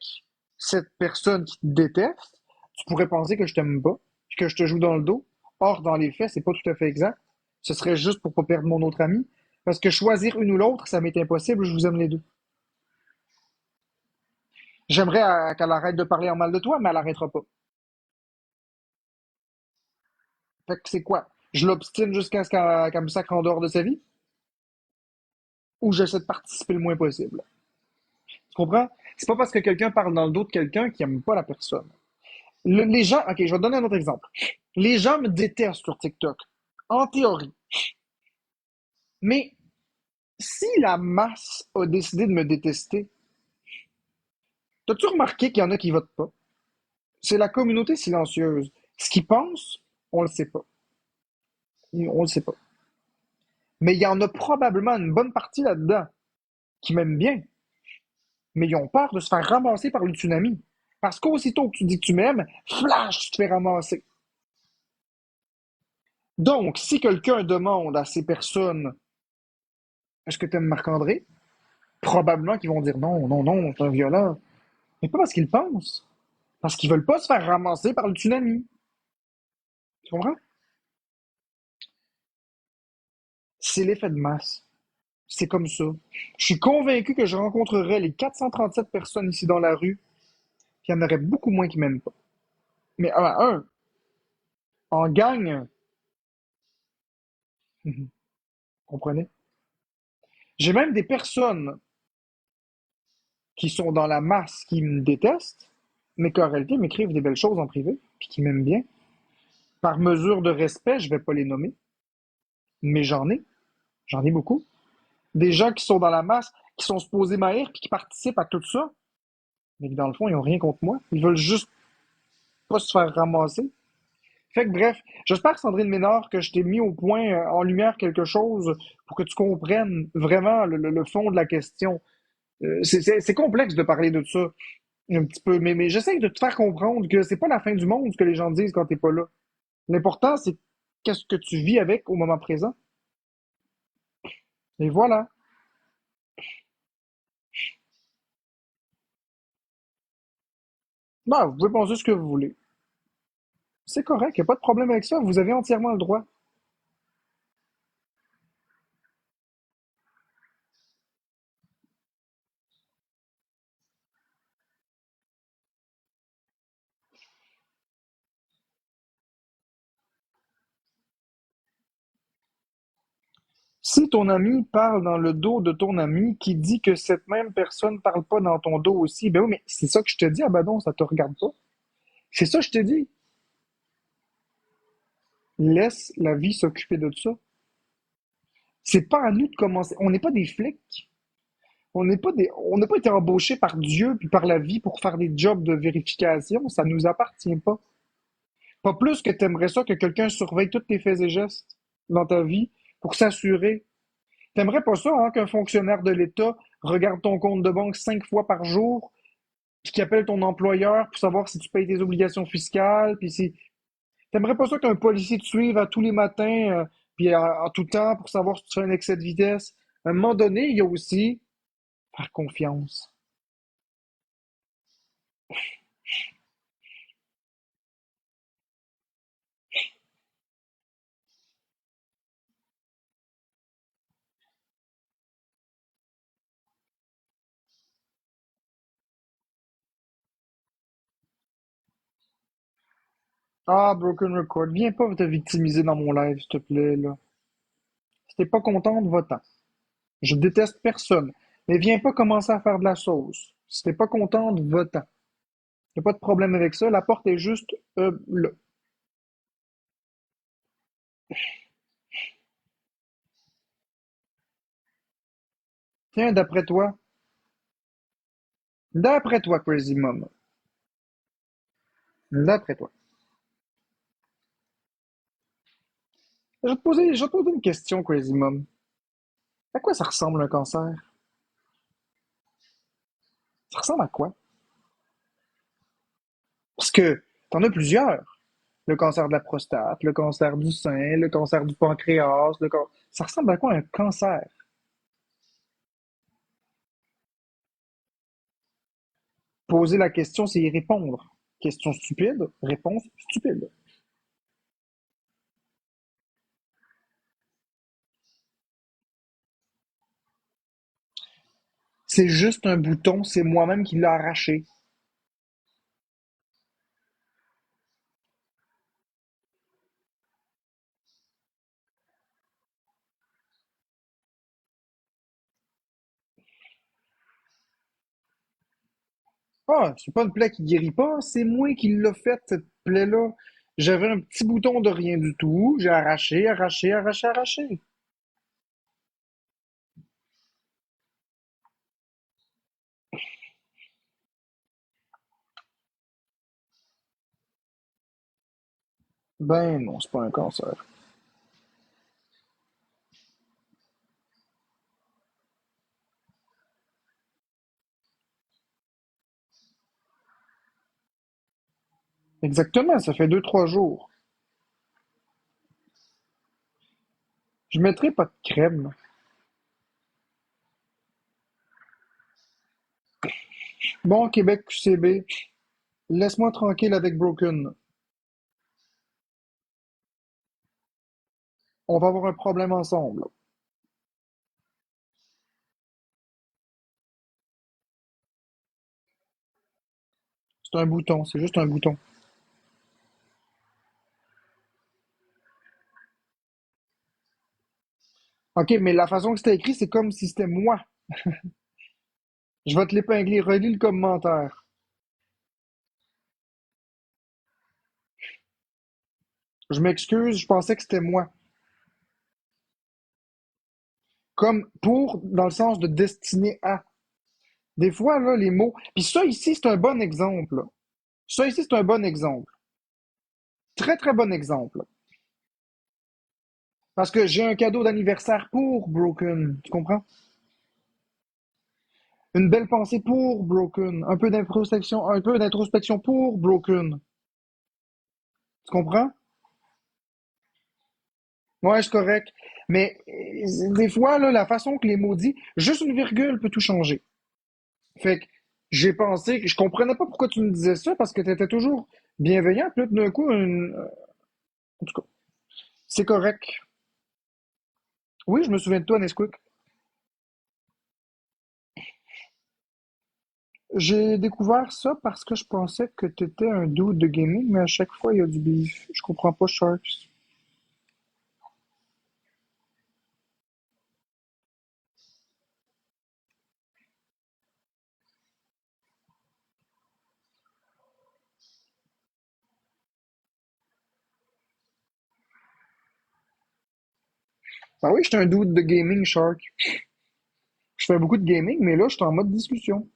cette personne qui te déteste, tu pourrais penser que je t'aime pas, puis que je te joue dans le dos. Or, dans les faits, c'est pas tout à fait exact. Ce serait juste pour pas perdre mon autre ami. Parce que choisir une ou l'autre, ça m'est impossible, je vous aime les deux. J'aimerais qu'elle arrête de parler en mal de toi, mais elle arrêtera pas. Fait que c'est quoi? Je l'obstine jusqu'à ce qu'elle me sacre en dehors de sa vie? Ou j'essaie de participer le moins possible? Tu comprends? C'est pas parce que quelqu'un parle dans le dos de quelqu'un qui aime pas la personne. Les gens, ok, je vais te donner un autre exemple. Les gens me détestent sur TikTok, en théorie. Mais si la masse a décidé de me détester, t'as-tu remarqué qu'il y en a qui votent pas? C'est la communauté silencieuse. Ce qu'ils pensent, on le sait pas. On le sait pas. Mais il y en a probablement une bonne partie là-dedans qui m'aiment bien, mais ils ont peur de se faire ramasser par le tsunami. Parce qu'aussitôt que tu dis que tu m'aimes, flash, tu te fais ramasser. Donc, si quelqu'un demande à ces personnes, est-ce que tu aimes Marc-André? Probablement qu'ils vont dire non, non, non, c'est un violent. Mais pas parce qu'ils pensent. Parce qu'ils veulent pas se faire ramasser par le tsunami. Tu comprends? C'est l'effet de masse. C'est comme ça. Je suis convaincu que je rencontrerais les 437 personnes ici dans la rue, qu'il y en aurait beaucoup moins qui m'aiment pas. Mais en gang, comprenez? J'ai même des personnes qui sont dans la masse qui me détestent, mais qui en réalité m'écrivent des belles choses en privé, puis qui m'aiment bien. Par mesure de respect, je vais pas les nommer, mais j'en ai beaucoup. Des gens qui sont dans la masse, qui sont supposés m'haïr, puis qui participent à tout ça, mais qui dans le fond, ils ont rien contre moi. Ils veulent juste pas se faire ramasser. Fait que bref, j'espère, Sandrine Ménard, que je t'ai mis au point, en lumière quelque chose pour que tu comprennes vraiment le fond de la question. C'est complexe de parler de ça un petit peu, mais j'essaie de te faire comprendre que c'est pas la fin du monde ce que les gens disent quand t'es pas là. L'important, c'est qu'est-ce que tu vis avec au moment présent. Et voilà. Bah, vous pouvez penser ce que vous voulez. C'est correct, il n'y a pas de problème avec ça. Vous avez entièrement le droit. Si ton ami parle dans le dos de ton ami qui dit que cette même personne parle pas dans ton dos aussi, ben oui, mais c'est ça que je te dis, ah ben non, ça te regarde pas. C'est ça, je te dis. Laisse la vie s'occuper de ça. C'est pas à nous de commencer. On n'est pas des flics. On n'a pas été embauchés par Dieu puis par la vie pour faire des jobs de vérification. Ça nous appartient pas. Pas plus que t'aimerais ça que quelqu'un surveille tous tes faits et gestes dans ta vie pour s'assurer. T'aimerais pas ça, hein, qu'un fonctionnaire de l'État regarde ton compte de banque 5 fois par jour, puis qu'il appelle ton employeur pour savoir si tu payes tes obligations fiscales, puis si... T'aimerais pas ça qu'un policier te suive à tous les matins, puis en tout temps pour savoir si tu fais un excès de vitesse. À un moment donné, il y a aussi faire confiance. Ah, Broken Record, viens pas te victimiser dans mon live, s'il te plaît, là. Si t'es pas contente, va-t'en. Je déteste personne. Mais viens pas commencer à faire de la sauce. Si t'es pas contente, va-t'en. Y a pas de problème avec ça. La porte est juste là. Tiens, d'après toi, Crazy Mom, d'après toi. Je vais te poser une question, Crazy Mom. À quoi ça ressemble un cancer? Ça ressemble à quoi? Parce que t'en as plusieurs. Le cancer de la prostate, le cancer du sein, le cancer du pancréas, ça ressemble à quoi un cancer? Poser la question, c'est y répondre. Question stupide, réponse stupide. C'est juste un bouton, c'est moi-même qui l'ai arraché. Ah, c'est pas une plaie qui guérit pas, c'est moi qui l'ai faite, cette plaie-là. J'avais un petit bouton de rien du tout, j'ai arraché, arraché, arraché, arraché. Ben non, c'est pas un cancer. Exactement, ça fait 2, 3 jours. Je mettrai pas de crème. Bon, Québec QCB, laisse-moi tranquille avec Broken. On va avoir un problème ensemble. C'est un bouton, c'est juste un bouton. Ok, mais la façon que c'était écrit, c'est comme si c'était moi. Je vais te l'épingler, relis le commentaire. Je m'excuse, je pensais que c'était moi. Comme pour, dans le sens de destiné à. Des fois, là, les mots. Puis ça ici, c'est un bon exemple, là. Ça ici, c'est un bon exemple. Très, très bon exemple. Parce que j'ai un cadeau d'anniversaire pour Broken. Tu comprends? Une belle pensée pour Broken. Un peu d'introspection pour Broken. Tu comprends? Ouais, c'est correct. Mais des fois, là, la façon que les mots disent, juste une virgule peut tout changer. Fait que j'ai pensé que je comprenais pas pourquoi tu me disais ça parce que tu étais toujours bienveillant. Puis là, tout d'un coup, en tout cas, c'est correct. Oui, je me souviens de toi, Nesquik. J'ai découvert ça parce que je pensais que tu étais un dude de gaming, mais à chaque fois, il y a du beef. Je comprends pas, Sharks. Ah oui, je suis un dude de gaming, Shark. Je fais beaucoup de gaming, mais là, je suis en mode discussion.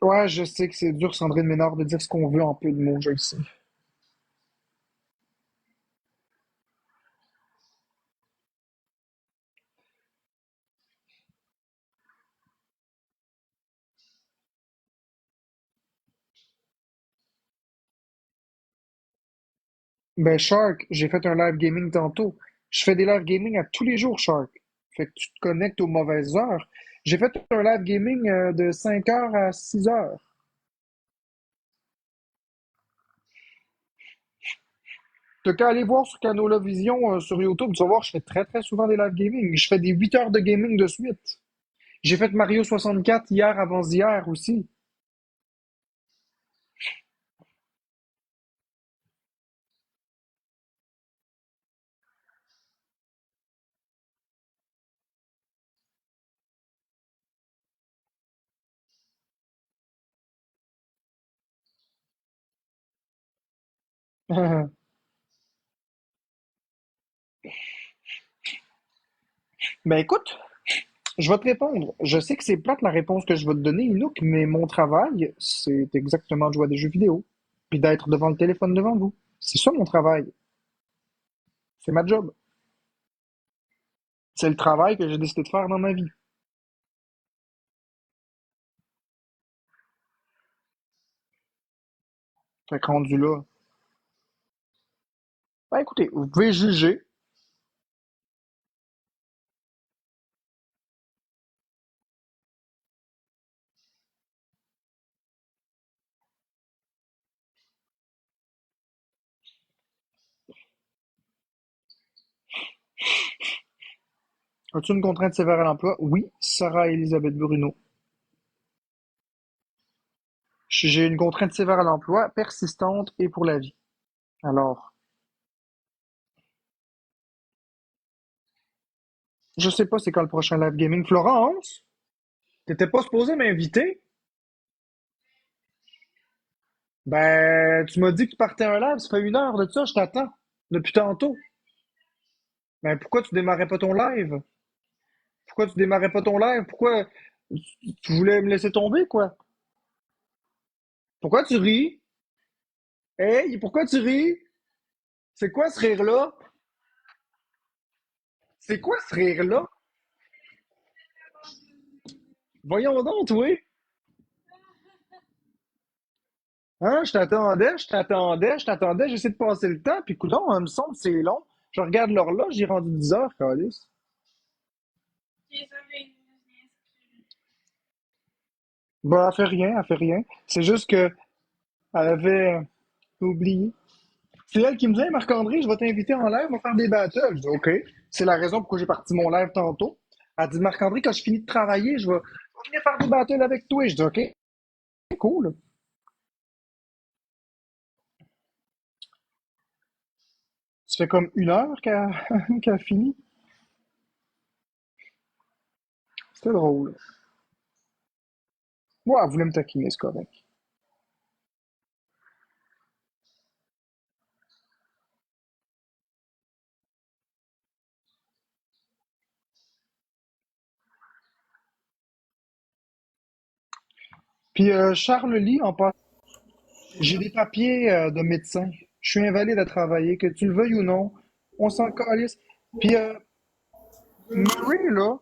Ouais, je sais que c'est dur, Sandrine Ménard, de dire ce qu'on veut en peu de mots, je le sais. Ben, Shark, j'ai fait un live gaming tantôt. Je fais des live gaming à tous les jours, Shark. Fait que tu te connectes aux mauvaises heures. J'ai fait un live gaming de 5 heures à 6 heures. T'as qu'à aller voir sur Canola Vision sur YouTube, tu vas voir, je fais très très souvent des live gaming. Je fais des 8 heures de gaming de suite. J'ai fait Mario 64 hier avant-hier aussi. Ben écoute, je vais te répondre. Je sais que c'est plate la réponse que je vais te donner, Inouk, mais mon travail, c'est exactement de jouer à des jeux vidéo. Puis d'être devant le téléphone devant vous. C'est ça mon travail. C'est ma job. C'est le travail que j'ai décidé de faire dans ma vie. Fait que rendu là. Ben écoutez, vous pouvez juger. As-tu une contrainte sévère à l'emploi? Oui, Sarah Elisabeth Bruno. J'ai une contrainte sévère à l'emploi, persistante et pour la vie. Alors, je sais pas c'est quand le prochain live gaming. Florence, t'étais pas supposé m'inviter? Ben, tu m'as dit que tu partais un live, ça fait 1 heure de ça, je t'attends. Depuis tantôt. Ben, pourquoi tu démarrais pas ton live? Pourquoi tu démarrais pas ton live? Pourquoi tu voulais me laisser tomber, quoi? Pourquoi tu ris? Hey, pourquoi tu ris? C'est quoi ce rire-là? C'est quoi ce rire-là? Voyons donc, oui. Hein, je t'attendais, j'essaie de passer le temps, puis coudonc, il me semble que c'est long. Je regarde l'horloge, j'ai rendu 10 heures, calice. Bah, elle fait rien, elle fait rien. C'est juste que elle avait oublié. C'est elle qui me dit, hey, Marc-André, je vais t'inviter en live, on va faire des battles. Je dis, OK. C'est la raison pourquoi j'ai parti mon live tantôt. Elle dit, Marc-André, quand je finis de travailler, je vais venir faire des battles avec toi. Je dis, OK, cool. Ça fait comme 1 heure qu'elle qu'elle a fini. C'était drôle. Ouais, elle voulait me taquiner, c'est correct. Puis Charles Lee, en passant, j'ai des papiers de médecin. Je suis invalide à travailler, que tu le veuilles ou non. On s'en calisse. Puis Murray, là,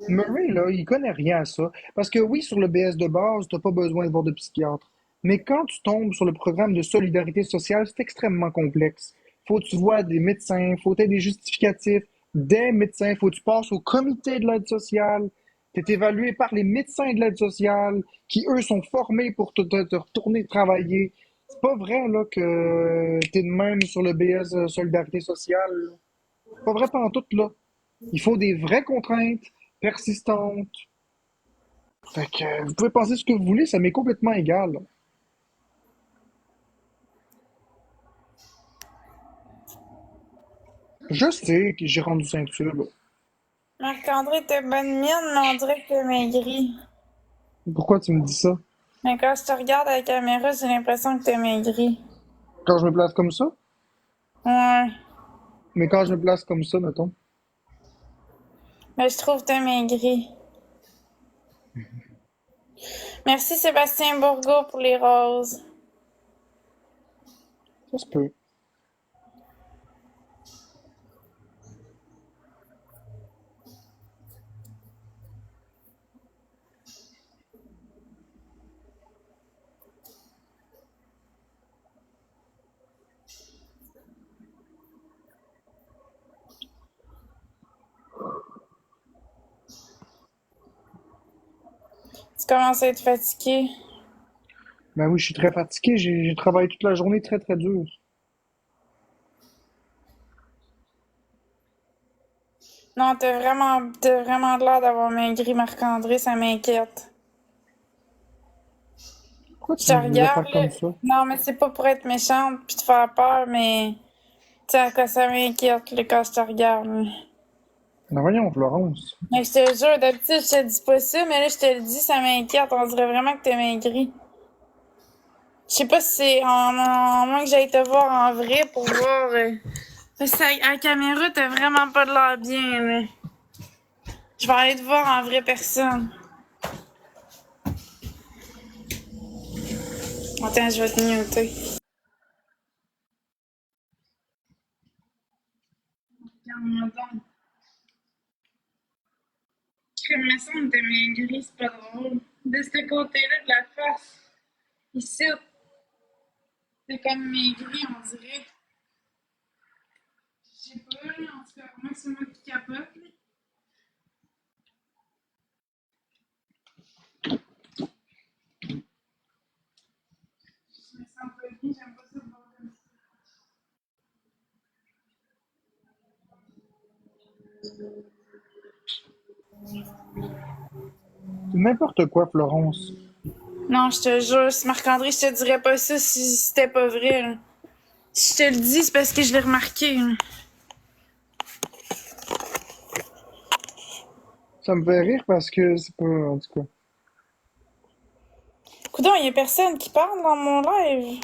Murray, là, il connaît rien à ça. Parce que oui, sur le BS de base, t'as pas besoin de voir de psychiatre. Mais quand tu tombes sur le programme de solidarité sociale, c'est extrêmement complexe. Faut que tu vois des médecins, faut que t'aies des justificatifs des médecins, faut que tu passes au comité de l'aide sociale. T'es évalué par les médecins de l'aide sociale, qui eux sont formés pour te retourner travailler. C'est pas vrai là que t'es de même sur le BS solidarité sociale. Là. C'est pas vrai pantoute là. Il faut des vraies contraintes persistantes. Fait que vous pouvez penser ce que vous voulez, ça m'est complètement égal. Là. Je sais que j'ai rendu ceinture. Là. Marc-André, t'as bonne mine, mais on dirait que t'as maigri. Pourquoi tu me dis ça? Mais quand je te regarde à la caméra, j'ai l'impression que t'es maigri. Quand je me place comme ça? Ouais. Mais quand je me place comme ça, mettons. Mais je trouve que t'es maigri. Merci Sébastien Bourgault pour les roses. Ça se peut. Tu commences à être fatigué. Ben oui, je suis très fatigué. J'ai travaillé toute la journée très très dur. Non, t'as vraiment l'air d'avoir maigri, Marc-André, ça m'inquiète. Pourquoi Je tu te me dis des regarde, affaires là. comme ça? Non, mais c'est pas pour être méchante puis te faire peur, mais tu sais à quoi ça m'inquiète, là, quand je te regarde, là. Ben voyons, Florence. Mais je te jure, d'habitude, je te dis pas ça, mais là, je te le dis, ça m'inquiète. On dirait vraiment que t'es maigri. Je sais pas si c'est en moins que j'aille te voir en vrai pour voir. Parce que à la caméra, t'as vraiment pas de l'air bien, là. Je vais aller te voir en vraie personne. Attends, je vais te muter. Regarde-moi donc. Comme me semble que t'es maigri, c'est pas drôle. De ce côté-là de la face, ici, t'es comme maigri, on dirait. Je sais pas, là, en tout cas, moi, c'est moi qui capote, là. Je me sens pas bien, j'aime pas ça de voir comme ça. C'est n'importe quoi, Florence. Non, je te jure, si Marc-André, je te dirais pas ça si c'était pas vrai, là. Si je te le dis, c'est parce que je l'ai remarqué, là. Ça me fait rire parce que c'est pas... En tout cas. Coudon, y a personne qui parle dans mon live.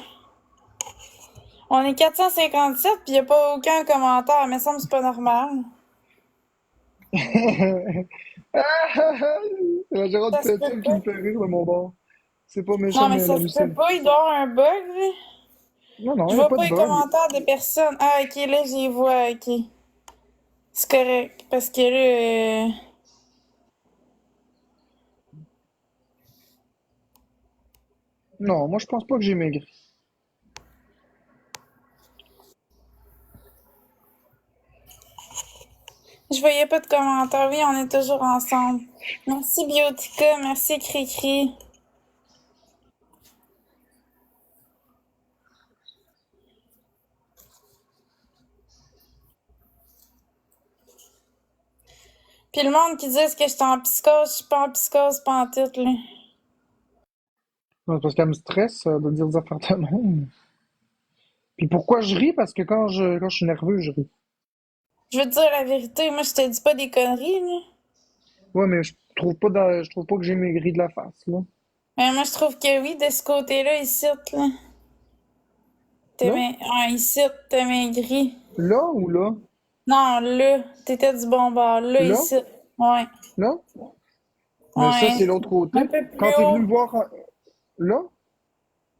On est 457 pis y a pas aucun commentaire, mais ça me semble que c'est pas normal. C'est la Gérard Ça se peut Pétil qui pas. me fait rire de mon bord. C'est pas méchant, Non, mais mais ça la se peut Lucille. pas, il doit y avoir un bug, là. Non, non, Je il a vois pas pas de les bug. commentaires des personnes. Ah, ok, là, j'y vois, ok. C'est correct, parce que là, Non, moi je pense pas que j'ai maigri. je voyais pas de commentaires. Oui, on est toujours ensemble. Merci Biotica, merci Cricri. Puis le monde qui dit que j'étais en psychose, je suis pas en psychose pantoute, là. Non, c'est parce qu'elle me stresse de dire des affaires de même. Puis pourquoi je ris? Parce que quand je suis nerveux, je ris. Je veux te dire la vérité, moi je te dis pas des conneries, là. Ouais, mais je trouve pas que j'ai maigri de la face, là. Mais moi je trouve que oui, de ce côté-là, ici, là. Là? Ici, t'es maigri. Là ou là? Non, là, t'étais du bon bord. Là, Là? ici. Ouais. Là? Mais ça, c'est Ouais. l'autre Un côté. peu Quand plus t'es venu haut. me voir là?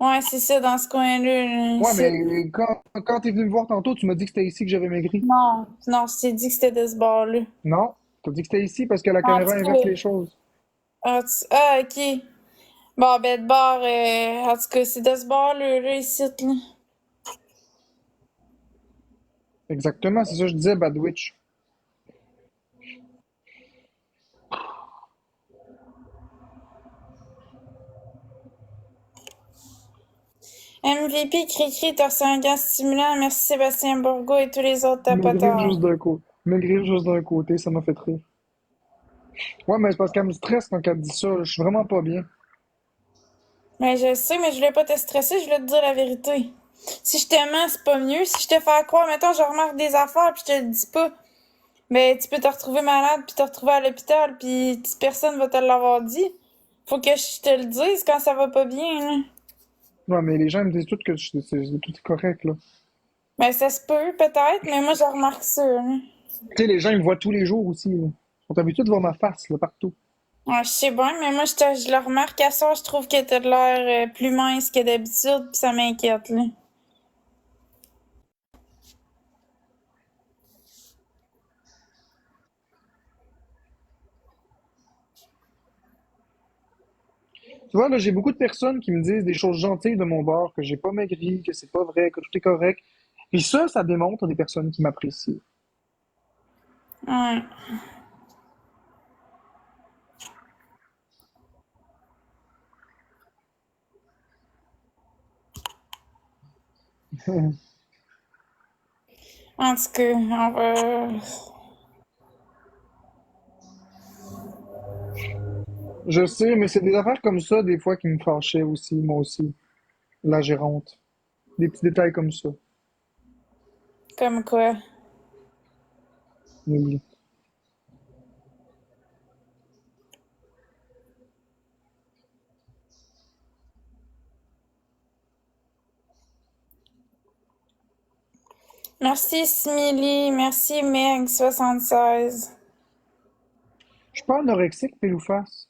Ouais, c'est ça, dans ce coin-là, là, Ouais, ici. mais quand t'es venu me voir tantôt, tu m'as dit que c'était ici que j'avais maigri. Non, non, je t'ai dit que c'était de ce bord-là. Non? T'as dit que c'était ici parce que la En caméra tout inverse les cas, choses. ok. Bon, ben, de bord, en tout cas, c'est de ce bord-là, là, ici, là. Exactement, c'est ça que je disais, Badwitch. MVP, Cricri, t'as reçu un gaz stimulant. Merci Sébastien Bourgault et tous les autres Maigrir tapoteurs. juste d'un côté. Maigrir juste d'un côté, ça m'a fait rire. Ouais, mais c'est parce qu'elle me stresse quand elle dit ça. Je suis vraiment pas bien. Mais je sais, mais je voulais pas te stresser, je voulais te dire la vérité. Si je t'aimais, c'est pas mieux. Si je te fais croire, mettons, je remarque des affaires puis je te le dis pas, ben tu peux te retrouver malade puis te retrouver à l'hôpital puis personne va te l'avoir dit. Faut que je te le dise quand ça va pas bien, là. Ouais, mais les gens me disent tout que tout est correct, là. Ben, ça se peut, peut-être, mais moi, je remarque ça, là. Tu sais, les gens, ils me voient tous les jours aussi, là. Ils sont habitués de voir ma face, là, partout. Ouais, je sais bien, mais moi, je le remarque à ça, je trouve que t'as de l'air plus mince que d'habitude, pis ça m'inquiète, là. Tu vois, là, j'ai beaucoup de personnes qui me disent des choses gentilles de mon bord, que j'ai pas maigri, que c'est pas vrai, que tout est correct. Puis ça démontre des personnes qui m'apprécient. Ouais. En tout cas, on va... Je sais, mais c'est des affaires comme ça, des fois, qui me fâchaient aussi, moi aussi, la gérante. Des petits détails comme ça. Comme quoi. Oui. Merci, Smiley. Merci, Meg76. Je suis pas anorexique, pile ou face.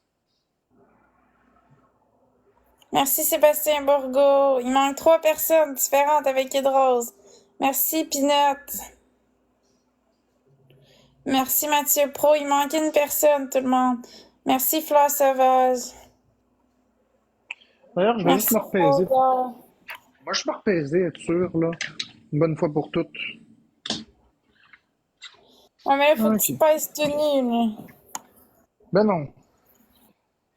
Merci, Sébastien Bourgo. Il manque 3 personnes différentes avec Hydrose. Merci, Pinot. Merci, Mathieu Pro. Il manque une personne, tout le monde. Merci, Fleur Sauvage. D'ailleurs, je vais juste Merci, me repaiser. Fraudeur. Moi, je me repaiser, être sûr, là. Une bonne fois pour toutes. Ouais, mais là, faut que tu te Ok. pèses tout nu, là. Ben non.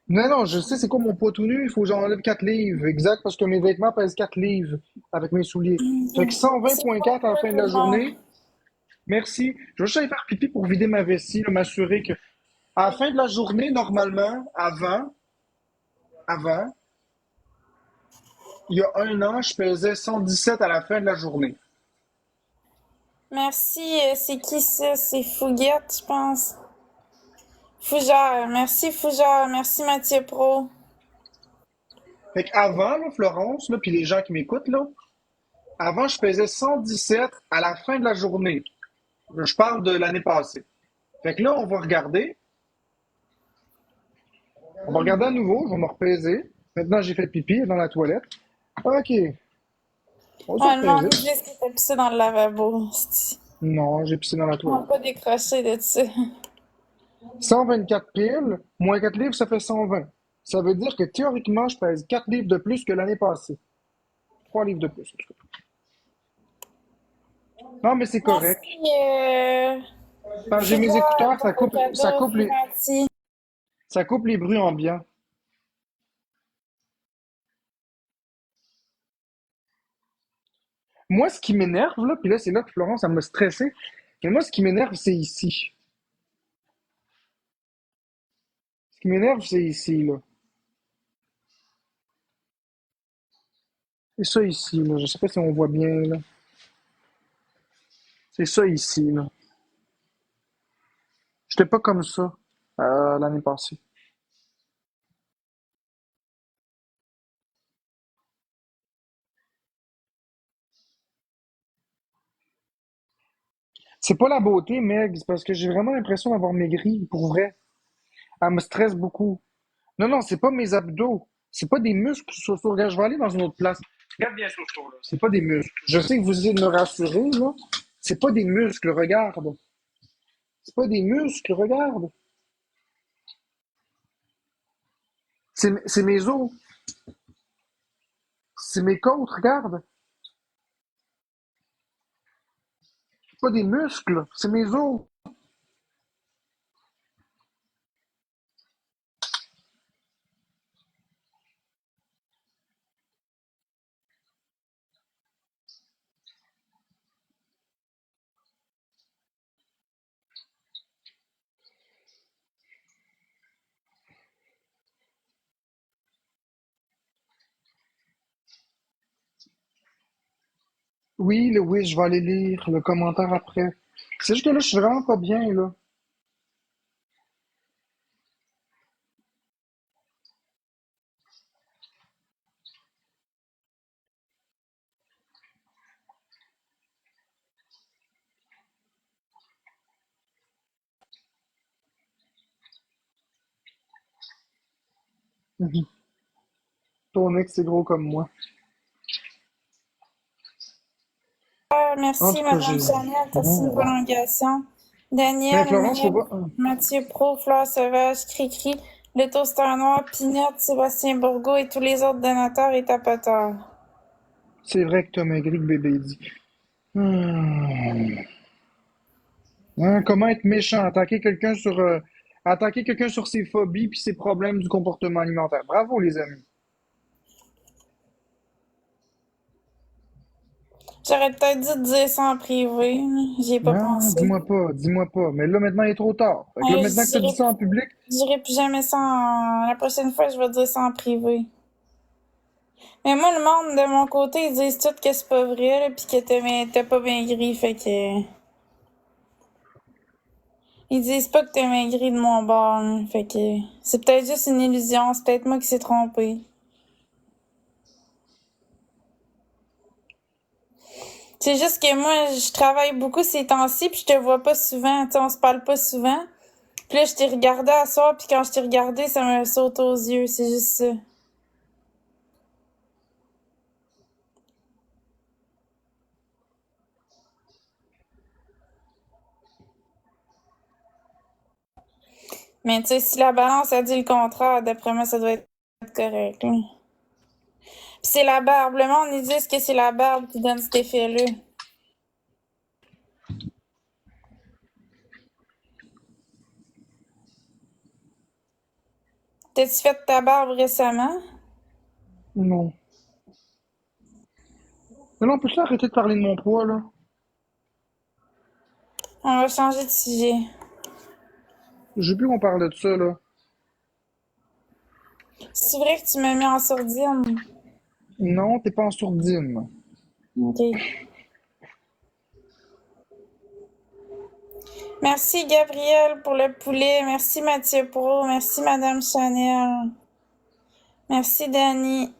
Non, non, je sais c'est quoi mon poids tout nu, il faut que j'enlève 4 livres. Exact, parce que mes vêtements pèsent 4 livres avec mes souliers. Fait que C'est pas 120,4 à la ça, fin de tout la le monde. journée. Merci. Je vais juste aller faire pipi pour vider ma vessie, là, m'assurer que. À la fin de la journée, normalement, avant, il y a un an, je pesais 117 à la fin de la journée. Merci, c'est qui ça? C'est Fouguette, je pense. Fougère. Merci, Fougère. Merci, Mathieu Pro. Fait qu'avant, là, Florence, là, puis les gens qui m'écoutent, là, avant, je pesais 117 à la fin de la journée. Je parle de l'année passée. Fait que là, on va regarder. On va regarder à nouveau, je vais me repaiser. Maintenant, j'ai fait pipi dans la toilette. OK, on va se Ouais, le monde repaiser. me dit que t'as pissé dans le lavabo. C'est- Non, j'ai pissé dans la On va toilette. pas décrocher de ça. 124 piles, moins 4 livres, ça fait 120. Ça veut dire que théoriquement, je pèse 4 livres de plus que l'année passée. 3 livres de plus, en tout cas. Non, mais c'est correct. Merci, Quand j'ai mes Fougère, écouteurs, pour le cadeau, c'est gentil. ça coupe les bruits ambiants. Moi, ce qui m'énerve, là, puis là, c'est là que Florence, ça m'a stressé. Mais moi, ce qui m'énerve, c'est ici. Ce qui m'énerve, c'est ici, là. C'est ça ici, là. Je sais pas si on voit bien, là. C'est ça ici, là. J'étais pas comme ça l'année passée. C'est pas la beauté, Meg, c'est parce que j'ai vraiment l'impression d'avoir maigri, pour vrai. Elle me stresse beaucoup. Non, non, c'est pas mes abdos. C'est pas des muscles, Soso. Regarde, je vais aller dans une autre place. Regarde bien, Soso, là. C'est pas des muscles. Je sais que vous essayez de me rassurer, là. C'est pas des muscles, regarde. C'est pas des muscles, regarde. C'est mes os. C'est mes côtes, regarde. C'est pas des muscles, c'est mes os. Oui, oui, je vais aller lire le commentaire après. C'est juste que là, je suis vraiment pas bien, là. Ton ex, c'est gros comme moi. En Merci, tout cas, Madame Chanel. Merci une Oh. prolongation. Mais Daniel, Florence, faut Mel, pas. Mathieu Pro, Fleur Sauvage, Cricri, Le Toaster Noir, Pinot, Sébastien Bourgault et tous les autres donateurs et tapoteurs. C'est vrai que t'as maigri que bébé dit. Hmm. Hein, comment être méchant? Attaquer quelqu'un sur ses phobies puis ses problèmes du comportement alimentaire. Bravo, les amis. J'aurais peut-être dû te dire ça en privé. J'y ai pas Ah, pensé. dis-moi pas, dis-moi pas. Mais là, maintenant, il est trop tard. Fait que là, maintenant que Je t'as dit ça en public, dirai plus jamais ça La prochaine fois, je vais dire ça en privé. Mais moi, le monde, de mon côté, ils disent tout que c'est pas vrai, là, pis que t'as pas maigri, fait que... Ils disent pas que t'as maigri de mon bord, là, fait que... C'est peut-être juste une illusion, c'est peut-être moi qui s'est trompé. C'est juste que moi, je travaille beaucoup ces temps-ci, puis je te vois pas souvent, tu sais, on se parle pas souvent. Puis là, je t'ai regardé à soir, puis quand je t'ai regardé, ça me saute aux yeux, c'est juste ça. Mais tu sais, si la balance a dit le contraire, d'après moi, ça doit être correct, là. Puis c'est la barbe. Le monde, ils disent que c'est la barbe qui donne cet effet-là. T'as-tu fait ta barbe récemment? non. Mais là, on peut-tu arrêter de parler de mon poids, là? On va changer de sujet. Je veux plus qu'on parle de ça, là. C'est vrai que tu m'as mis en sourdine. Non, t'es pas en sourdine. OK. Merci Gabriel pour le poulet. Merci Mathieu Pro. Merci Madame Chanel. Merci Dani.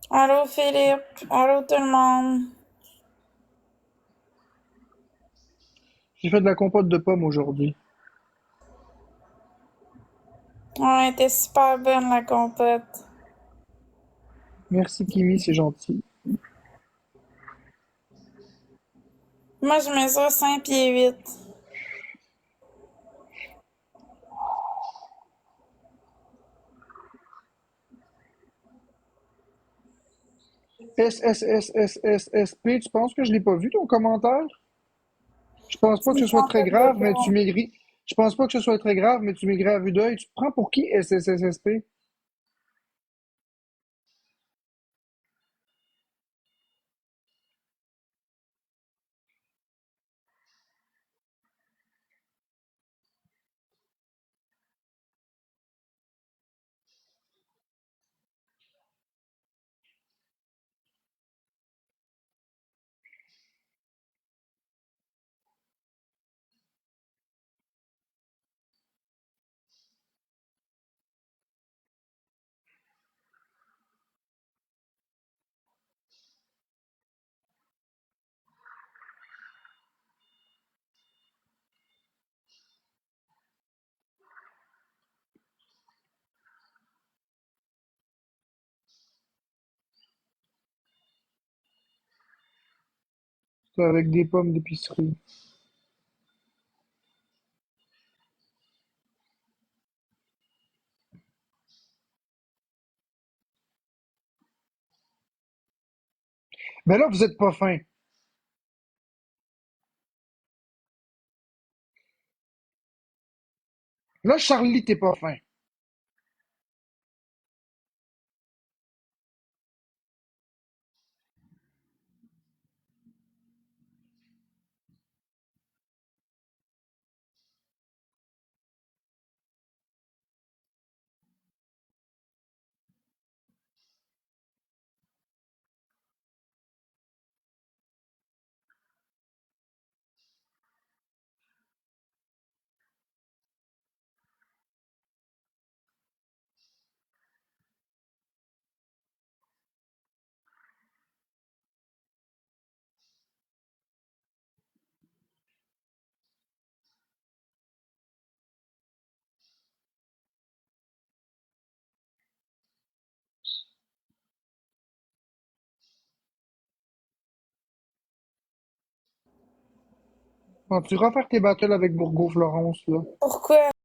Allô Philippe. Allô tout le monde. J'ai fait de la compote de pommes aujourd'hui. Ouais, était super bonne la compote. Merci, Kimi, c'est gentil. Moi, je mesure 5 pieds 8. SSSSSSP, tu penses que je l'ai pas vu, ton commentaire? Je pense pas C'est que une ce soit très compote de grave, mais tu pommes. maigris. Je pense pas que ce soit très grave, mais tu maigris à vue d'œil. Tu te prends pour qui, SSSSP? C'est avec des pommes d'épicerie. Mais là, vous êtes pas fin. Là, Charlie, t'es pas fin. Quand tu refaire tes battles avec Bourgo Florence, là. Pourquoi?